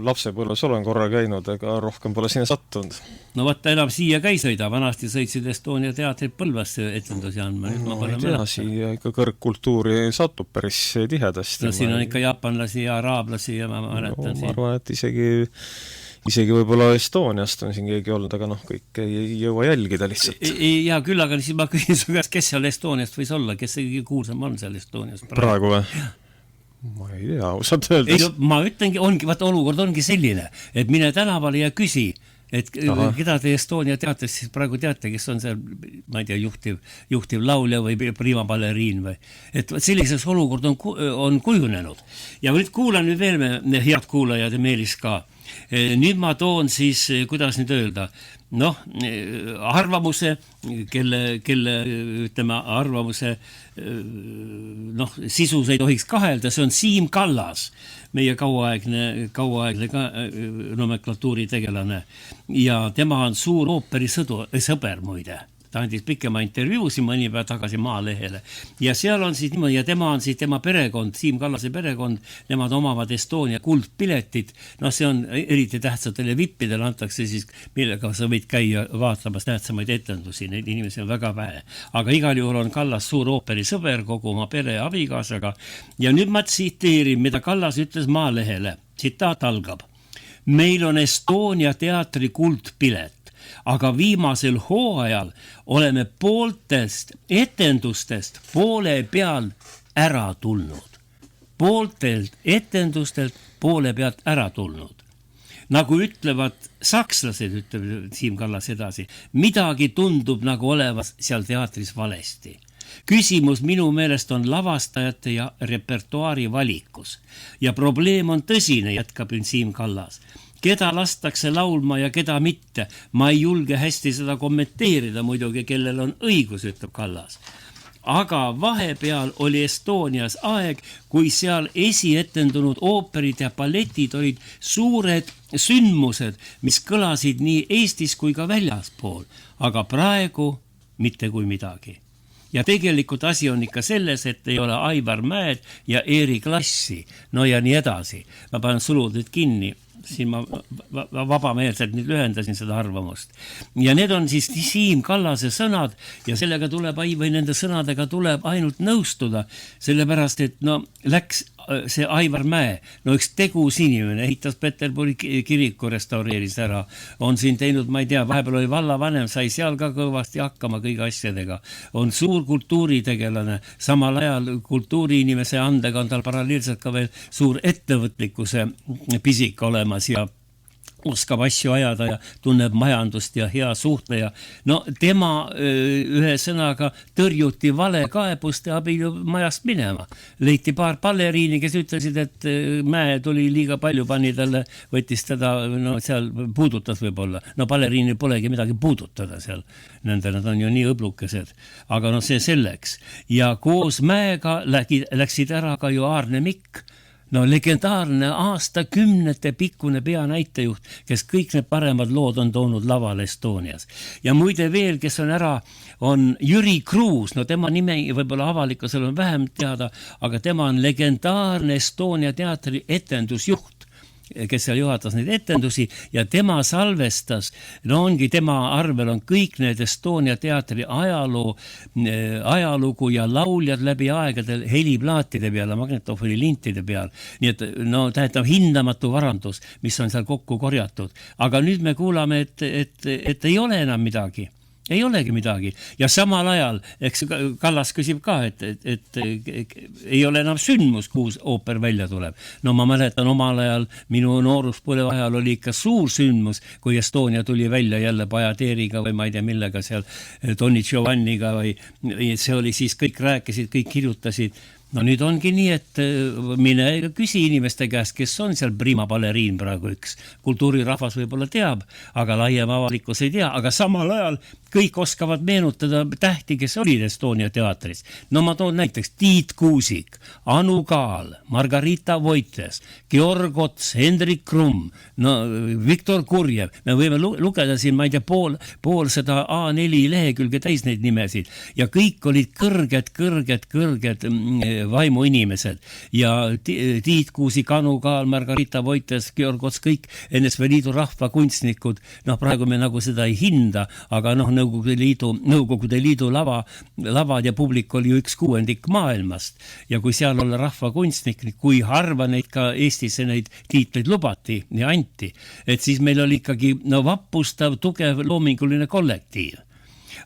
lapsepõlves olen korra käinud, ega rohkem pole sinna sattunud. No vaata, enam siia ka ei sõida, vanasti sõitsid Estonia teatrit Põlvasse etendusi andma. No ei tea, siia ikka kõrgkultuuri satub päris tihedasti. No siin on ikka jaapanlasi ja araablasi ja ma mäletan siin. Ma arvan, et isegi võib-olla Estoniast on siin keegi olnud, aga kõik ei jõua jälgida lihtsalt. Ja küll, aga siis ma küsin su käest, kes seal Estoniast võis olla, kes see kuulsam on seal Estonias? Praegu või? Ma ei tea, osad öeldes. Ma ütlengi, olukord ongi selline, et mine tänavale ja küsi, et keda te Estonia teatris siis praegu teate, kes on seal, ma ei tea, juhtiv laulja või primabaleriin või. Et sellises olukord on kujunenud. Ja nüüd kuulan nüüd veel me, head kuulajad ja Meelis ka. Nüüd ma toon siis, kuidas nüüd öelda, arvamuse, kelle ütleme, arvamuse sisus ei tohiks kahelda, see on Siim Kallas, meie kauaaegne ka nomenklatuuri tegelane ja tema on suur ooperisõber muide. Ta andis pikema intervjuusi mõni päev tagasi Maalehele. Ja seal on siis niimoodi, ja tema on siis tema perekond, Siim Kallase perekond, nemad omavad Estonia kuldpiletid. See on eriti tähtsatele vippidele antakse siis, millega sa võid käia vaatamas tähtsamaid etendusi. Neid inimesi on väga vähe. Aga igal juhul on Kallas suur ooperisõber kogu oma pere ja abikaasaga. Ja nüüd ma tsiteerin, mida Kallas ütles Maalehele. Tsitaat algab. Meil on Estonia teatri kuldpilet. Aga viimasel hooajal oleme pooltest etendustest poole peal ära tulnud. Pooltelt etendustelt poole pealt ära tulnud. Nagu ütlevad sakslased, ütleb Siim Kallas edasi, midagi tundub nagu olevas seal teatris valesti. Küsimus minu meelest on lavastajate ja repertuaari valikus. Ja probleem on tõsine, jätkab Siim Kallas. Keda lastakse laulma ja keda mitte. Ma ei julge hästi seda kommenteerida muidugi, kellel on õigus, ütleb Kallas. Aga vahepeal oli Estonias aeg, kui seal esietendunud ooperid ja balletid olid suured sündmused, mis kõlasid nii Eestis kui ka väljaspool. Aga praegu mitte kui midagi. Ja tegelikult asi on ikka selles, et ei ole Aivar Mäed ja Eeri Klassi. Ja nii edasi. Ma panen sulud nüüd kinni. Siin ma vabameelselt nüüd lühendasin seda arvamust. Ja need on siis Siim Kallase sõnad ja sellega tuleb, või nende sõnadega tuleb ainult nõustuda, sellepärast, et läks see Aivar Mäe, üks tegus inimene, ehitas Peterburi kiriku, restaureeris ära, on siin teinud, ma ei tea, vahepeal oli vallavanem, sai seal ka kõvasti hakkama kõige asjadega, on suur kultuuritegelane, samal ajal kultuuriinimese andega on tal paralleelselt ka veel suur ettevõtlikkuse pisik olemas ja oskab asju ajada ja tunneb majandust ja hea suhtleja. Tema ühe sõnaga tõrjuti valekaebuste abil majast minema. Leiti paar baleriini, kes ütlesid, et Mäe tuli liiga palju, pani talle, võttis teda, seal puudutas võib-olla. Baleriini polegi midagi puudutada seal. Nad on ju nii õblukesed. Aga see selleks. Ja koos Mäega läksid ära ka ju Aarne Mikk. Legendaarne aastakümnete pikkune peanäitejuht, kes kõik need paremad lood on toonud laval Estonias. Ja muide veel, kes on ära, on Jüri Kruus, tema nime võib-olla avalikkusel on vähem teada, aga tema on legendaarne Estonia teatri etendusjuht, kes seal juhatas neid etendusi ja tema salvestas, ongi tema arvel on kõik need Estonia teatri ajalugu ja lauljad läbi aegadel heliplaatide peal, magnetofoni lintide peal. Nii et tähendab hindamatu varandus, mis on seal kokku korjatud. Aga nüüd me kuulame, et ei ole enam midagi. Ei olegi midagi. Ja samal ajal, eks Kallas küsib ka, et ei ole enam sündmus, kuus ooper välja tuleb. Ma mäletan omal ajal, minu nooruspõlve ajal oli ikka suur sündmus, kui Estonia tuli välja jälle Bajateriga või ma ei tea millega seal, Toni Giovanniga või see oli siis, kõik rääkisid, kõik kirjutasid. Nüüd ongi nii, et mine küsi inimeste käest, kes on seal prima baleriin praegu üks. Kultuurirahvas võib-olla teab, aga laiem avalikkus ei tea, aga samal ajal kõik oskavad meenutada tähti, kes olid Estonia teatris. Ma toon näiteks Tiit Kuusik, Anu Kaal, Margarita Voites, Georg Ots, Hendrik Krumm, Viktor Kurjev. Me võime lugeda siin, ma ei tea, pool seda A4 lehekülge täis neid nimesid ja kõik olid kõrged vaimuinimesed ja Tiit Kuusik, Anu Kaal, Margarita Voites, Georg Ots, kõik NSV Liidu rahvakunstnikud. Praegu me nagu seda ei hinda, aga Nõukogude Liidu lavad ja publik oli 1/6 maailmast ja kui seal olla rahvakunstnik, kui harva neid ka Eestisse neid tiitleid lubati ja anti, et siis meil oli ikkagi vappustav, tugev, loominguline kollektiiv.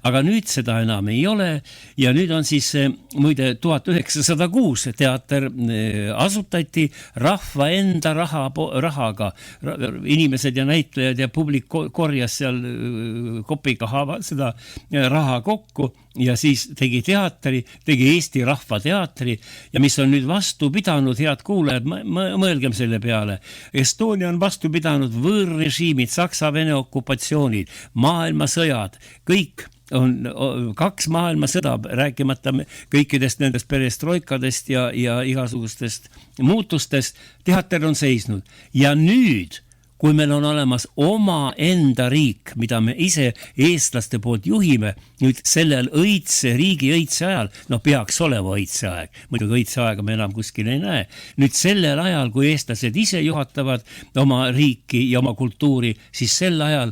Aga nüüd seda enam ei ole ja nüüd on siis muide 1906 teater asutati rahva enda rahaga. Inimesed ja näitlejad ja publik korjas seal kopiga seda raha kokku ja siis tegi teatri, tegi Eesti Rahva Teatri ja mis on nüüd vastu pidanud, head kuulajad, mõelgem selle peale. Estonia on vastu pidanud võõrrežiimid, Saksa-Vene okupatsioonid, maailmasõjad, kõik on 2 maailmasõda, rääkimata kõikidest nendest perestroikadest ja igasugustest muutustest, teater on seisnud. Ja nüüd, kui meil on olemas oma enda riik, mida me ise eestlaste poolt juhime, nüüd sellel riigi õitse ajal, peaks olema õitse aeg, muidugi õitse aega me enam kuskil ei näe, nüüd sellel ajal, kui eestlased ise juhatavad oma riiki ja oma kultuuri, siis sel ajal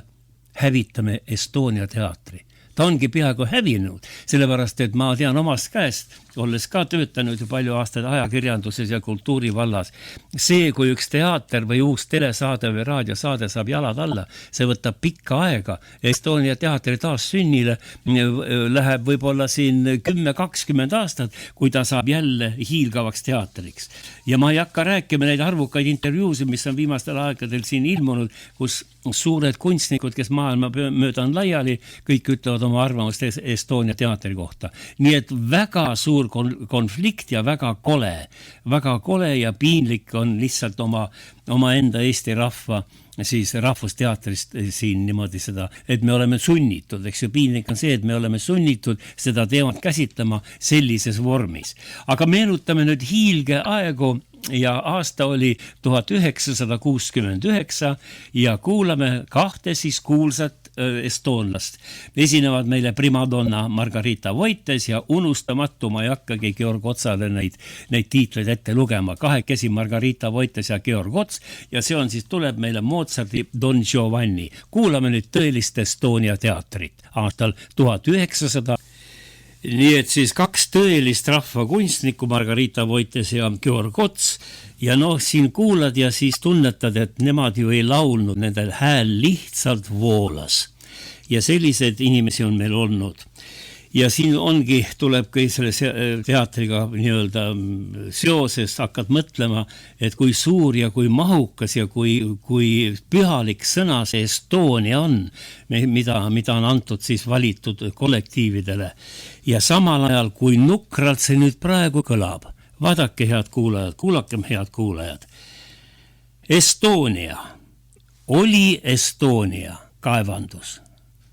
hävitame Estonia teatri. Ta ongi peaaegu hävinud, sellepärast, et ma tean omast käest, olles ka töötanud ju palju aastaid ajakirjanduses ja kultuuri vallas. See, kui üks teater või uus telesaade või raadiosaade saab jalad alla, see võtab pikka aega. Estonia teatri taas sünnile läheb võib-olla siin 10-20 aastat, kui ta saab jälle hiilgavaks teatriks. Ja ma ei hakka rääkima neid arvukaid intervjuusid, mis on viimastel aegadel siin ilmunud, kus suured kunstnikud, kes maailma mööda on laiali, kõik ütlevad oma arvamust Estonia teatri kohta. Nii et väga suur konflikt ja väga kole ja piinlik on lihtsalt oma enda Eesti rahva siis rahvusteatrist siin niimoodi seda, et me oleme sunnitud, eks ju, piinlik on see, et me oleme sunnitud seda teemat käsitlema sellises vormis. Aga meenutame nüüd hiilge aegu ja aasta oli 1969 ja kuulame 2 siis kuulsat estoonlast. Esinevad meile primadonna Margarita Voites ja unustamatu, ma ei hakkagi Georg Otsale neid tiitleid ette lugema. 2 Margarita Voites ja Georg Ots ja see on siis, tuleb meile Mozarti Don Giovanni. Kuulame nüüd tõelist Estonia teatrit aastal 1900. Nii et siis 2 tõelist rahvakunstnikku, Margarita Voites ja Georg Ots, ja siin kuulad ja siis tunnetad, et nemad ju ei laulnud, nendel hääl lihtsalt voolas. Ja sellised inimesi on meil olnud. Ja siin ongi, tuleb kõik selle teatriga nii-öelda seoses, hakkad mõtlema, et kui suur ja kui mahukas ja kui pühalik sõna see Estonia on, mida on antud siis valitud kollektiividele. Ja samal ajal, kui nukralt see nüüd praegu kõlab, vaadake head kuulajad, kuulakem head kuulajad. Estonia, oli Estonia kaevandus.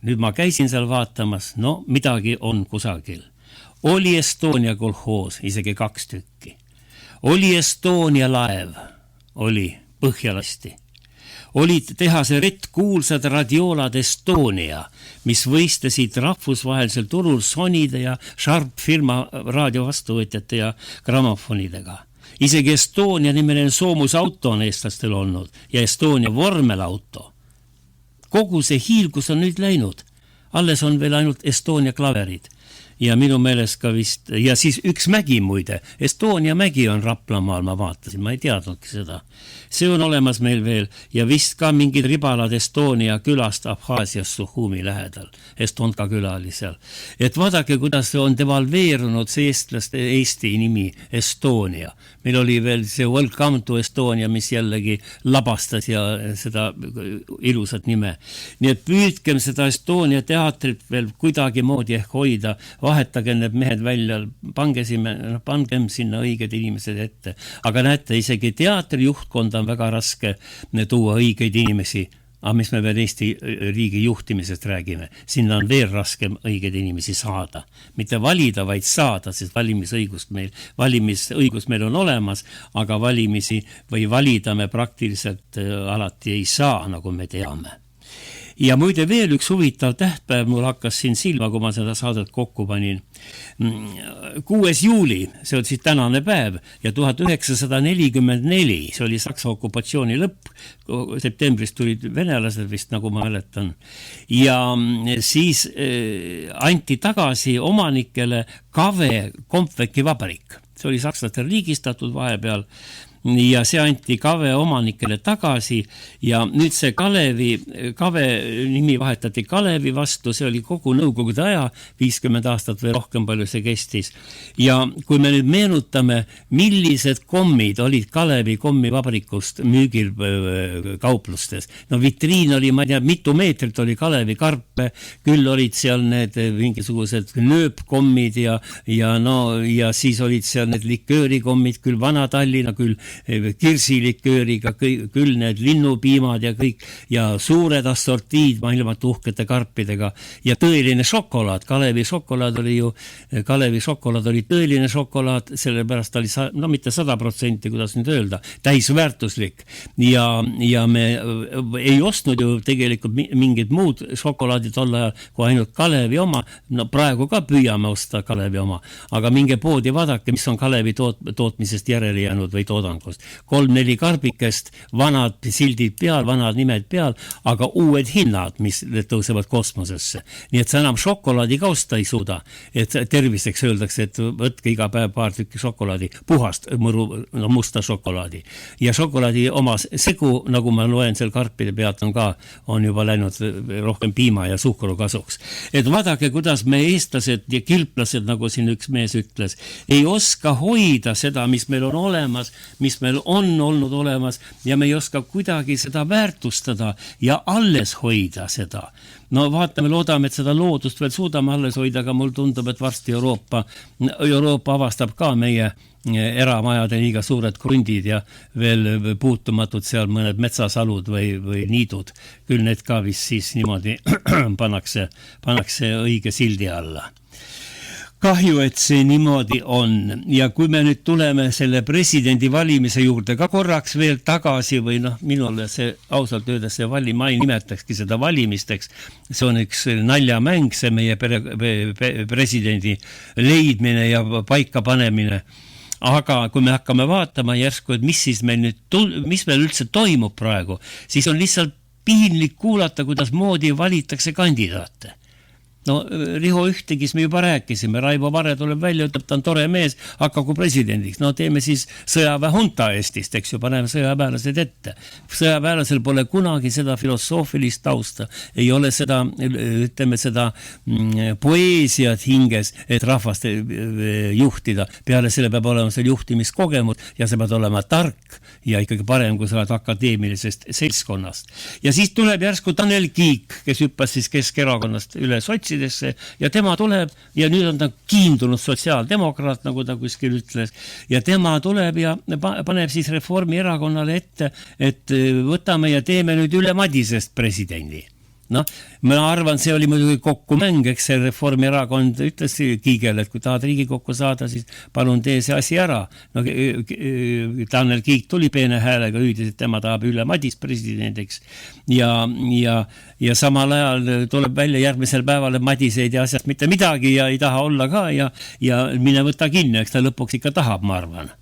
Nüüd ma käisin seal vaatamas, midagi on kusagil. Oli Estonia kolhoos, isegi 2 tükki. Oli Estonia laev, oli põhjalasti. Olid tehase kuulsad radiolad Estonia, mis võistlesid rahvusvahelisel turul Sonide ja Sharp firma raadiovastuvõtjate ja grammofonidega. Isegi Estonia nimeline soomusauto on eestlastel olnud ja Estonia vormelauto. Kogu see hiilgus on nüüd läinud. Alles on veel ainult Estonia klaverid. Ja minu meelest ka vist, ja siis üks mägi muide, Estonia mägi on Raplamaal, ma vaatasin, ma ei teadnudki seda. See on olemas meil veel ja vist ka mingid ribalad Estonia külast Abhaasias Suhumi lähedal. Estonka küla oli seal. Et vaadake, kuidas on devalveerunud see Eesti nimi Estonia. Meil oli veel see Welcome to Estonia, mis jällegi labastas ja seda ilusat nime. Nii et püüdkem seda Estonia teatrit veel kuidagi moodi ehk hoida, vahetage need mehed välja, pangem sinna õiged inimesed ette. Aga näete, isegi teatri juhtkonda on väga raske tuua õigeid inimesi. Aga mis me veel Eesti riigi juhtimisest räägime? Sinna on veel raskem õigeid inimesi saada. Mitte valida, vaid saada, sest valimisõigus meil on olemas, aga valimisi või valida me praktiliselt alati ei saa, nagu me teame. Ja muide veel üks huvitav tähtpäev mul hakkas siin silma, kui ma seda saadet kokku panin. 6. juuli, see on siis tänane päev ja 1944, see oli Saksa okupatsiooni lõpp, septembris tulid venelased vist, nagu ma mäletan. Ja siis anti tagasi omanikele Kave kompveki vabrik. See oli sakslastel riigistatud vahepeal ja see anti Kave omanikele tagasi ja nüüd see Kave nimi vahetati Kalevi vastu, see oli kogu nõukogude aja, 50 aastat või rohkem palju see kestis. Ja kui me nüüd meenutame, millised kommid olid Kalevi kommivabrikust müügil kauplustes. No vitriin oli, ma ei tea, mitu meetrit oli Kalevi karpe, küll olid seal need mingisugused nööpkommid ja siis olid seal need liköörikommid, küll Vana-Tallinna, küll kirsilikööriga, küll need linnupiimad ja kõik, ja suured assortiid maailmalt uhkete karpidega ja tõeline šokolaad. Kalevi šokolaad oli tõeline šokolaad, sellepärast oli, no mitte 100%, kuidas nüüd öelda, täisväärtuslik ja me ei ostnud ju tegelikult mingid muud šokolaadid tol ajal kui ainult Kalevi oma, no praegu ka püüame osta Kalevi oma, aga minge poodi vaadake, mis on Kalevi tootmisest järele jäänud või toodangust. 3-4 karbikest, vanad sildid peal, vanad nimed peal, aga uued hinnad, mis tõusevad kosmosesse. Nii et sa enam šokolaadi ka osta ei suuda, et terviseks öeldakse, et võtke iga päev paar tükki šokolaadi, puhast musta šokolaadi. Ja šokolaadi oma segu, nagu ma loen seal karpide pealt on juba läinud rohkem piima ja suhkru kasuks. Et vaadake, kuidas me eestlased ja kilplased, nagu siin üks mees ütles, ei oska hoida seda, mis meil on olemas, mis meil on olnud olemas ja me ei oska kuidagi seda väärtustada ja alles hoida seda. No vaatame, loodame, et seda loodust veel suudame alles hoida, aga mul tundub, et varsti Euroopa avastab ka meie eramajade liiga suured krundid ja veel puutumatud seal mõned metsasalud või niidud. Küll need ka vist siis niimoodi pannakse õige sildi alla. Kahju, et see niimoodi on. Ja kui me nüüd tuleme selle presidendi valimise juurde ka korraks veel tagasi või minule see ausalt öeldes see ma ei nimetakski seda valimisteks. See on üks naljamäng, see meie presidendi leidmine ja paika panemine. Aga kui me hakkame vaatama järsku, et mis meil üldse toimub praegu, siis on lihtsalt piinlik kuulata, kuidas moodi valitakse kandidaate. No Riho Ühtegis me juba rääkisime, Raivo Vare tuleb välja, ütleb, ta on tore mees, hakkagu presidendiks. No teeme siis sõjaväehunta Eestist, eks ju, paneme sõjaväelased ette. Sõjaväelasel pole kunagi seda filosoofilist tausta, ei ole seda, ütleme seda poeesiat hinges, et rahvast juhtida. Peale selle peab olema seal juhtimiskogemud ja see peab olema tark ja ikkagi parem, kui sa oled akadeemilisest seltskonnast. Ja siis tuleb järsku Tanel Kiik, kes hüppas siis Keskerakonnast üle sotsidesse ja tema tuleb ja nüüd on ta kiindunud sotsiaaldemokraat, nagu ta kuskil ütles, ja tema tuleb ja paneb siis Reformierakonnale ette, et võtame ja teeme nüüd Ülle Madisest presidendi. No, ma arvan, see oli muidugi kokkumäng, eks see Reformierakond ütles Kiigele, et kui tahad Riigikokku saada, siis palun tee see asi ära. No, Tanel Kiik tuli peene häälega, hüüdis, et tema tahab Ülle Madis presidendiks ja samal ajal tuleb välja järgmisel päeval, et Madis ei tea asjast mitte midagi ja ei taha olla ka ja mine võta kinni, eks ta lõpuks ikka tahab, ma arvan.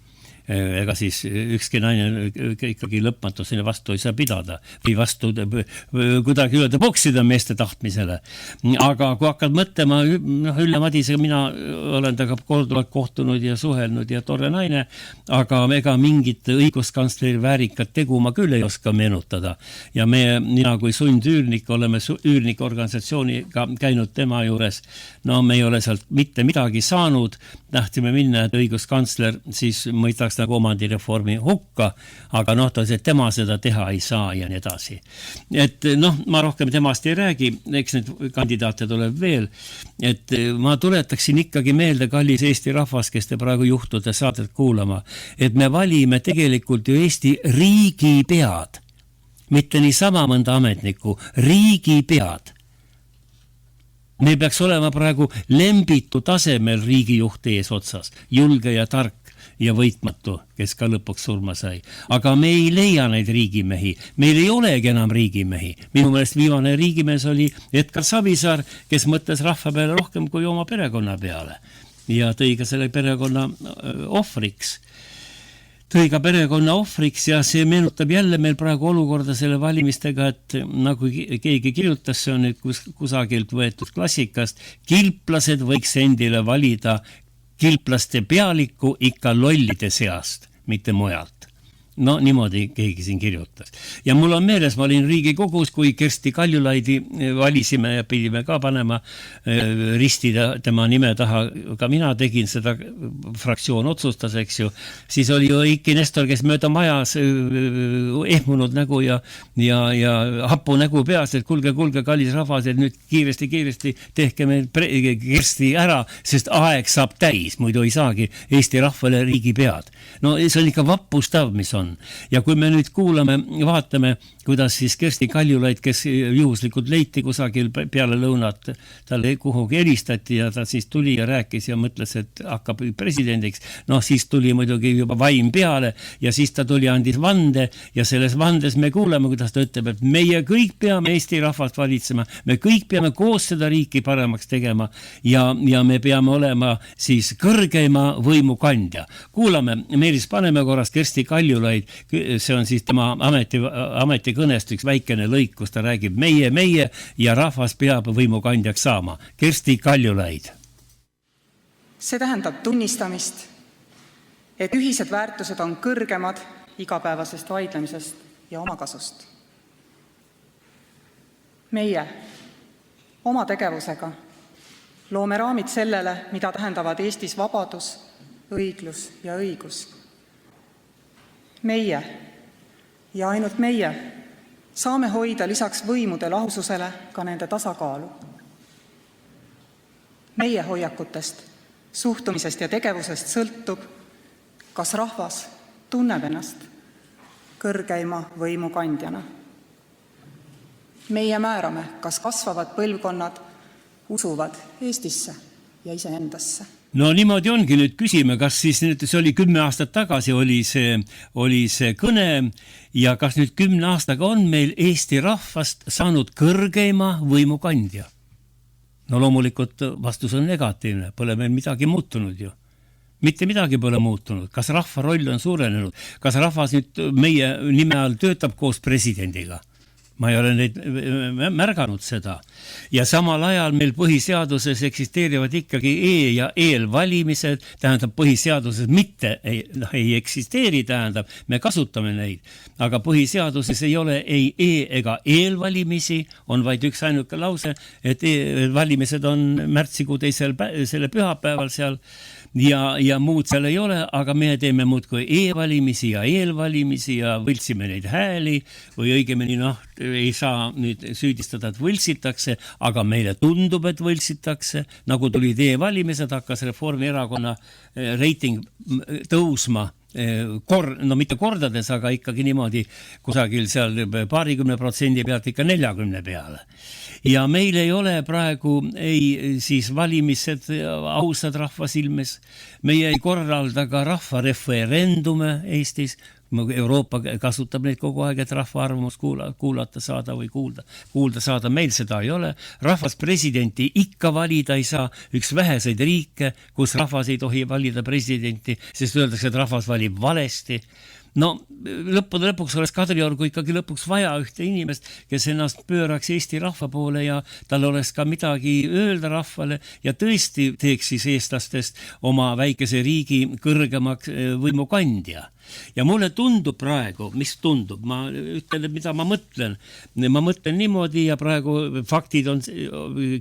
Ega siis ükski naine ikkagi lõpmatusele vastu ei saa pidada või vastu kuidagi öelda poksida meeste tahtmisele. Aga kui hakkad mõtlema, Ülle Madisega mina olen taga korduvalt kohtunud ja suhelnud ja tore naine, aga ega mingit õiguskantsleri väärikat tegu ma küll ei oska meenutada. Ja mina kui sundüürnik oleme üürnikorganisatsiooniga käinud tema juures, no me ei ole sealt mitte midagi saanud, tahtsime minna, et õiguskantsler siis mõistaks nagu omandireformi hukka, aga et tema seda teha ei saa ja nii edasi. Et ma rohkem temast ei räägi, eks need kandidaate tuleb veel, et ma tuletaksin ikkagi meelde, kallis Eesti rahvas, kes te praegu juhtude saadet kuulama, et me valime tegelikult ju Eesti riigipead, mitte niisama mõnda ametnikku, riigipead. Meil peaks olema praegu lembitu tasemel riigijuht ees otsas, julge ja tark ja võitmatu, kes ka lõpuks surma sai. Aga me ei leia neid riigimehi. Meil ei olegi enam riigimehi. Minu meelest viimane riigimees oli Edgar Savisaar, kes mõtles rahva peale rohkem kui oma perekonna peale. Ja tõi ka selle perekonna ohvriks. Ja see meenutab jälle meil praegu olukorda selle valimistega, et nagu keegi kirjutas, see on nüüd kusagilt võetud klassikast, kilplased võiks endile valida kilplaste pealikku ikka lollide seast, mitte mujalt. No niimoodi keegi siin kirjutas. Ja mul on meeles, ma olin Riigikogus, kui Kersti Kaljulaidi valisime ja pidime ka panema ristida tema nime taha, ka mina tegin seda, fraktsioon otsustas, eks ju, siis oli ju Eiki Nestor, kes mööda majas ehmunud nägu ja hapu nägu peas, et kulge, kallis rahvas, et nüüd kiiresti tehke meil Kersti ära, sest aeg saab täis, muidu ei saagi Eesti rahvale riigi pead. No see on ikka vappustav, mis on. Ja kui me nüüd kuulame, vaatame, kuidas siis Kersti Kaljulaid, kes juhuslikult leiti kusagil peale lõunat, talle kuhugi helistati ja ta siis tuli ja rääkis ja mõtles, et hakkab presidendiks. No siis tuli muidugi juba vaim peale ja siis ta tuli, andis vande ja selles vandes me kuuleme, kuidas ta ütleb, et meie kõik peame Eesti rahvast valitsema, me kõik peame koos seda riiki paremaks tegema ja me peame olema siis kõrgeima võimu kandja. Kuulame, Meelis, paneme korras Kersti Kaljulaid, see on siis tema ametikõnest üks väikene lõik, kus ta räägib meie ja rahvas peab võimukandjaks saama. Kersti Kaljulaid. See tähendab tunnistamist, et ühised väärtused on kõrgemad igapäevasest vaidlemisest ja omakasust. Meie oma tegevusega loome raamid sellele, mida tähendavad Eestis vabadus, õiglus ja õigus. Meie ja ainult meie saame hoida lisaks võimude lahususele ka nende tasakaalu. Meie hoiakutest, suhtumisest ja tegevusest sõltub, kas rahvas tunneb ennast kõrgeima võimu kandjana. Meie määrame, kas kasvavad põlvkonnad usuvad Eestisse ja iseendasse. No niimoodi ongi, nüüd küsime, kas siis nüüd see oli 10 aastat tagasi oli see kõne ja kas nüüd 10 aastaga on meil Eesti rahvast saanud kõrgeima võimukandja? No loomulikult vastus on negatiivne, pole meil midagi muutunud ju. Mitte midagi pole muutunud. Kas rahva roll on suurenenud? Kas rahvas nüüd meie nime all töötab koos presidendiga? Ma ei ole neid märganud seda. Ja samal ajal meil põhiseaduses eksisteerivad ikkagi ja eelvalimised, tähendab põhiseaduses mitte ei eksisteeri, tähendab, me kasutame neid. Aga põhiseaduses ei ole ei ega eelvalimisi, on vaid üks ainuke lause, et valimised on märtsikuu selle pühapäeval seal ja muud seal ei ole, aga me teeme muudkui e-valimisi ja eelvalimisi ja võltsime neid hääli või õigemini ei saa nüüd süüdistada, et võltsitakse, aga meile tundub, et võltsitakse. Nagu tulid e-valimised, hakkas Reformierakonna reiting tõusma mitte kordades, aga ikkagi niimoodi kusagil seal 20% pealt ikka 40 peale. Ja meil ei ole praegu siis valimised ausad rahva silmes. Meie ei korralda ka rahvareferendume Eestis. Euroopa kasutab neid kogu aeg, et rahva arvamus kuulata saada või kuulda saada. Meil seda ei ole. Rahvas presidenti ikka valida ei saa. Üks väheseid riike, kus rahvas ei tohi valida presidenti, sest öeldakse, et rahvas valib valesti. No lõpuks oleks Kadriorgu ikkagi lõpuks vaja ühte inimest, kes ennast pööraks Eesti rahva poole ja tal oleks ka midagi öelda rahvale ja tõesti teeks siis eestlastest oma väikese riigi kõrgemaks võimukandja. Ja mulle tundub praegu, mis tundub, ma ütlen, mida ma mõtlen. Ma mõtlen niimoodi ja praegu faktid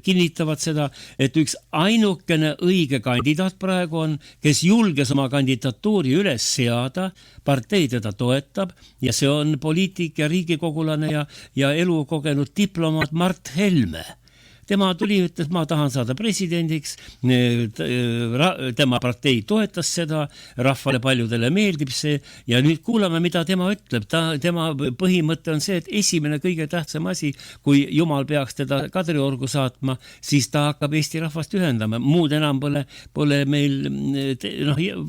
kinnitavad seda, et üks ainukene õige kandidaat praegu on, kes julges oma kandidatuuri üles seada, partei teda toetab ja see on poliitik ja riigikogulane ja elukogenud diplomaat Mart Helme. Tema tuli, ütles, ma tahan saada presidendiks, tema partei toetas seda, rahvale paljudele meeldib see ja nüüd kuulame, mida tema ütleb. Tema põhimõte on see, et esimene kõige tähtsam asi, kui Jumal peaks teda Kadriorgu saatma, siis ta hakkab Eesti rahvast ühendama. Muud enam pole meil muid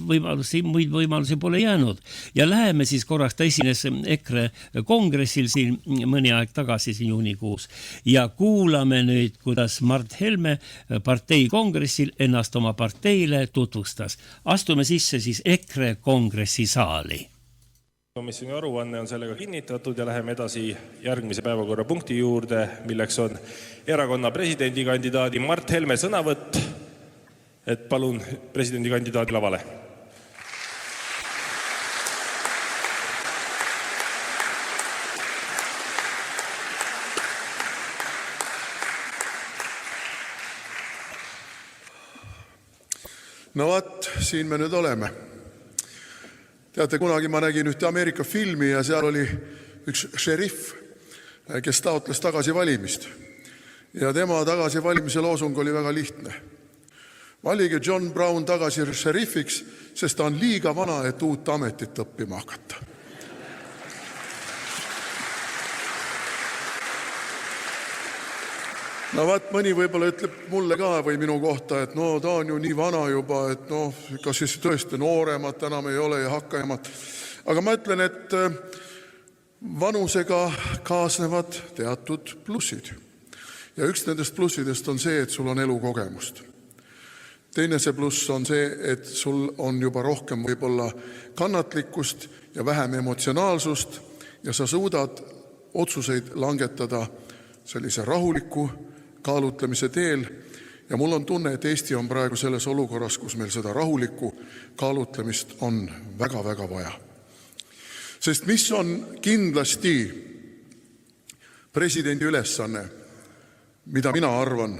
võimalusi pole jäänud. Ja läheme siis korraks, ta esines EKRE kongressil siin mõni aeg tagasi siin juunikuus ja kuulame nüüd, kuidas Mart Helme partei kongressil ennast oma parteile tutvustas. Astume sisse siis EKRE kongressi saali. Komisjoni aruanne on sellega kinnitatud ja läheme edasi järgmise päevakorrapunkti juurde, milleks on erakonna presidendikandidaadi Mart Helme sõnavõtt. Et palun presidendikandidaadi lavale. No vaat, siin me nüüd oleme. Teate, kunagi ma nägin ühte Ameerika filmi ja seal oli üks šerif, kes taotles tagasivalimist. Ja tema tagasivalimise loosung oli väga lihtne. Valige John Brown tagasi šerifiks, sest ta on liiga vana, et uut ametit õppima hakata. No vaat, mõni võib-olla ütleb mulle ka või minu kohta, et no ta on ju nii vana juba, et noh, kas siis tõesti nooremat enam ei ole ja hakkajamat. Aga ma ütlen, et vanusega kaasnevad teatud plussid. Ja üks nendest plussidest on see, et sul on elukogemust. Teine see pluss on see, et sul on juba rohkem võib-olla kannatlikkust ja vähem emotsionaalsust ja sa suudad otsuseid langetada sellise rahuliku kaalutlemise teel ja mul on tunne, et Eesti on praegu selles olukorras, kus meil seda rahulikku kaalutlemist on väga-väga vaja. Sest mis on kindlasti presidendi ülesanne, mida mina arvan,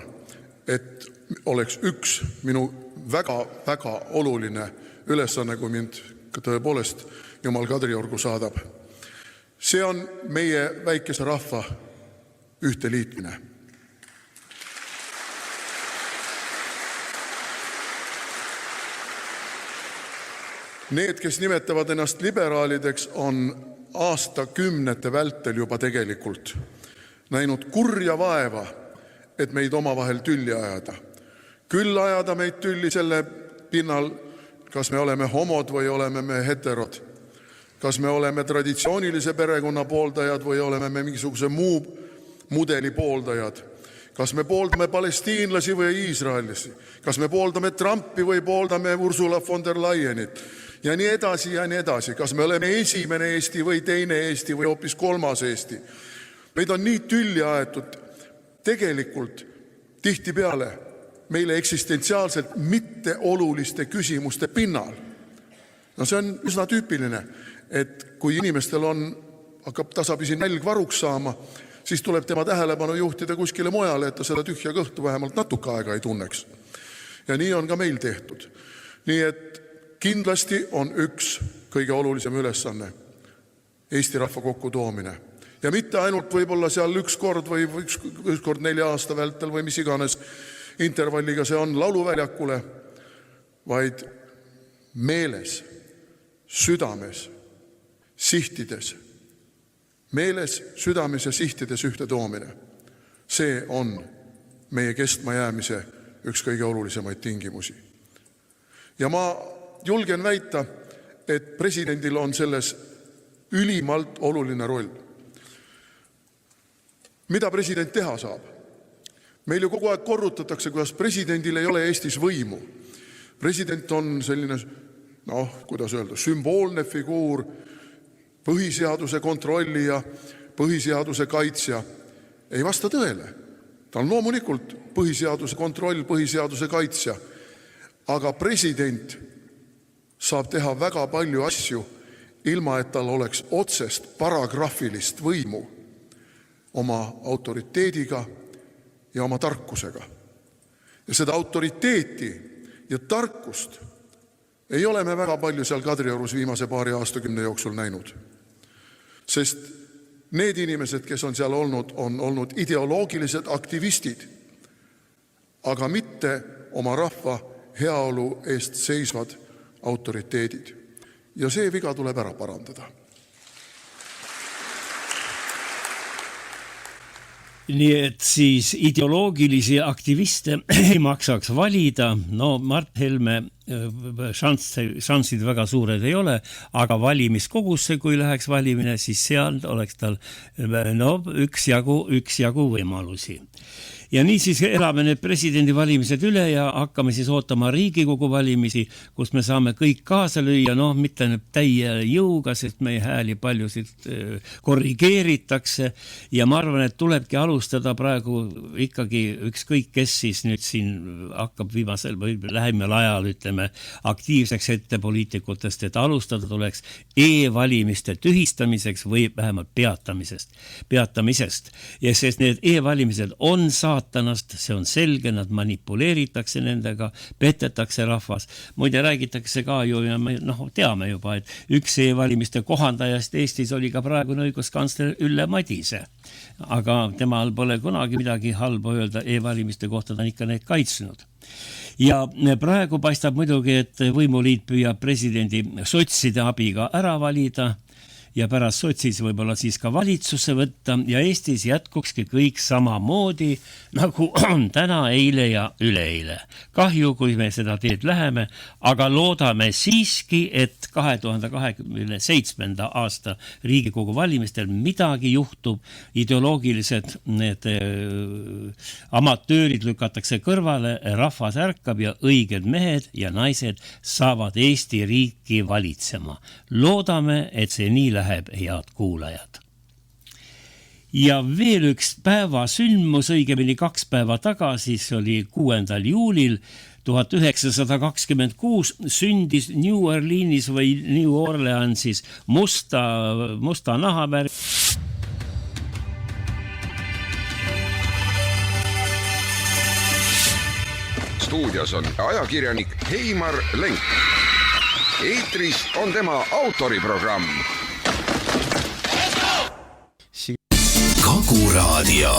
et oleks üks minu väga-väga oluline ülesanne, kui mind tõepoolest Jumal Kadriorgu saadab. See on meie väikese rahva ühteliitmine. Need, kes nimetavad ennast liberaalideks, on aastakümnete vältel juba tegelikult näinud kurja vaeva, et meid omavahel tülli ajada. Küll ajada meid tülli selle pinnal, kas me oleme homod või oleme me heterod. Kas me oleme traditsioonilise perekonna pooldajad või oleme me mingisuguse muu mudeli pooldajad. Kas me pooldame palestiinlasi või Iisraelisi. Kas me pooldame Trumpi või pooldame Ursula von der Leyenit. Ja nii edasi ja nii edasi. Kas me oleme esimene Eesti või teine Eesti või hoopis kolmas Eesti. Meid on nii tülli aetud tegelikult tihtipeale meile eksistentsiaalselt mitteoluliste küsimuste pinnal. No see on üsna tüüpiline, et kui inimestel hakkab tasapisi nälg varuks saama, siis tuleb tema tähelepanu juhtida kuskile mujale, et ta seda tühja kõhtu vähemalt natuke aega ei tunneks. Ja nii on ka meil tehtud. Nii et kindlasti on üks kõige olulisem ülesanne Eesti rahva kokku toomine. Ja mitte ainult võib-olla seal üks kord või üks kord 4 aasta vältel või mis iganes intervalliga see on lauluväljakule, vaid meeles, südames, sihtides. Meeles, südames ja sihtides ühte toomine. See on meie kestma jäämise üks kõige olulisemaid tingimusi. Ja ma julgen väita, et presidendil on selles ülimalt oluline roll. Mida president teha saab? Meil ju kogu aeg korrutatakse, kuidas presidendil ei ole Eestis võimu. President on selline, kuidas öelda, sümboolne figuur, põhiseaduse kontrollija, põhiseaduse kaitsja. Ei vasta tõele. Ta on loomulikult põhiseaduse kontroll, põhiseaduse kaitsja. Aga president saab teha väga palju asju, ilma et tal oleks otsest paragrahvilist võimu oma autoriteediga ja oma tarkusega. Ja seda autoriteeti ja tarkust ei ole me väga palju seal Kadriorus viimase paari aastakümne jooksul näinud. Sest need inimesed, kes on seal olnud, on olnud ideoloogilised aktivistid, aga mitte oma rahva heaolu eest seisvad autoriteedid. Ja see viga tuleb ära parandada. Nii et siis ideoloogilisi aktiviste ei maksaks valida. No Mart Helme šansid väga suured ei ole, aga valimiskogusse, kui läheks valimine, siis seal oleks tal üksjagu võimalusi. Ja nii siis elame need presidendivalimised üle ja hakkame siis ootama Riigikogu valimisi, kus me saame kõik kaasa lüüa, mitte täie jõuga, sest meie hääli paljusid korrigeeritakse ja ma arvan, et tulebki alustada praegu ikkagi ükskõik, kes siis nüüd siin hakkab viimasel või lähemal ajal, ütleme, aktiivseks ette poliitikutest, et alustada tuleks e-valimiste tühistamiseks või vähemalt peatamisest. Ja sest need e-valimised on saanud saatanast, see on selge, nad manipuleeritakse nendega, petetakse rahvas. Muide räägitakse ka ju, ja me teame juba, et üks e-valimiste kohandajast Eestis oli ka praegune õiguskantsler Ülle Madise. Aga temal pole kunagi midagi halba öelda e-valimiste kohta, ta on ikka need kaitsnud. Ja praegu paistab muidugi, et võimuliit püüab presidendi sotside abiga ära valida ja pärast sotsis võib-olla siis ka valitsusse võtta ja Eestis jätkukski kõik samamoodi nagu täna, eile ja üleeile. Kahju, kui me seda teed läheme, aga loodame siiski, et 2027. aasta Riigikogu valimistel midagi juhtub, ideoloogilised need amatöörid lükatakse kõrvale, rahvas ärkab ja õiged mehed ja naised saavad Eesti riiki valitsema. Loodame, et see nii läheb, head kuulajad. Ja veel üks päeva sündmus, õigemini 2 päeva tagasi, see oli 6. juulil 1926, sündis New Orleansis või New Orleansis musta nahavärv. Stuudios on ajakirjanik Heimar Lenk. Eetris on tema autoriprogramm. Kagu Raadio.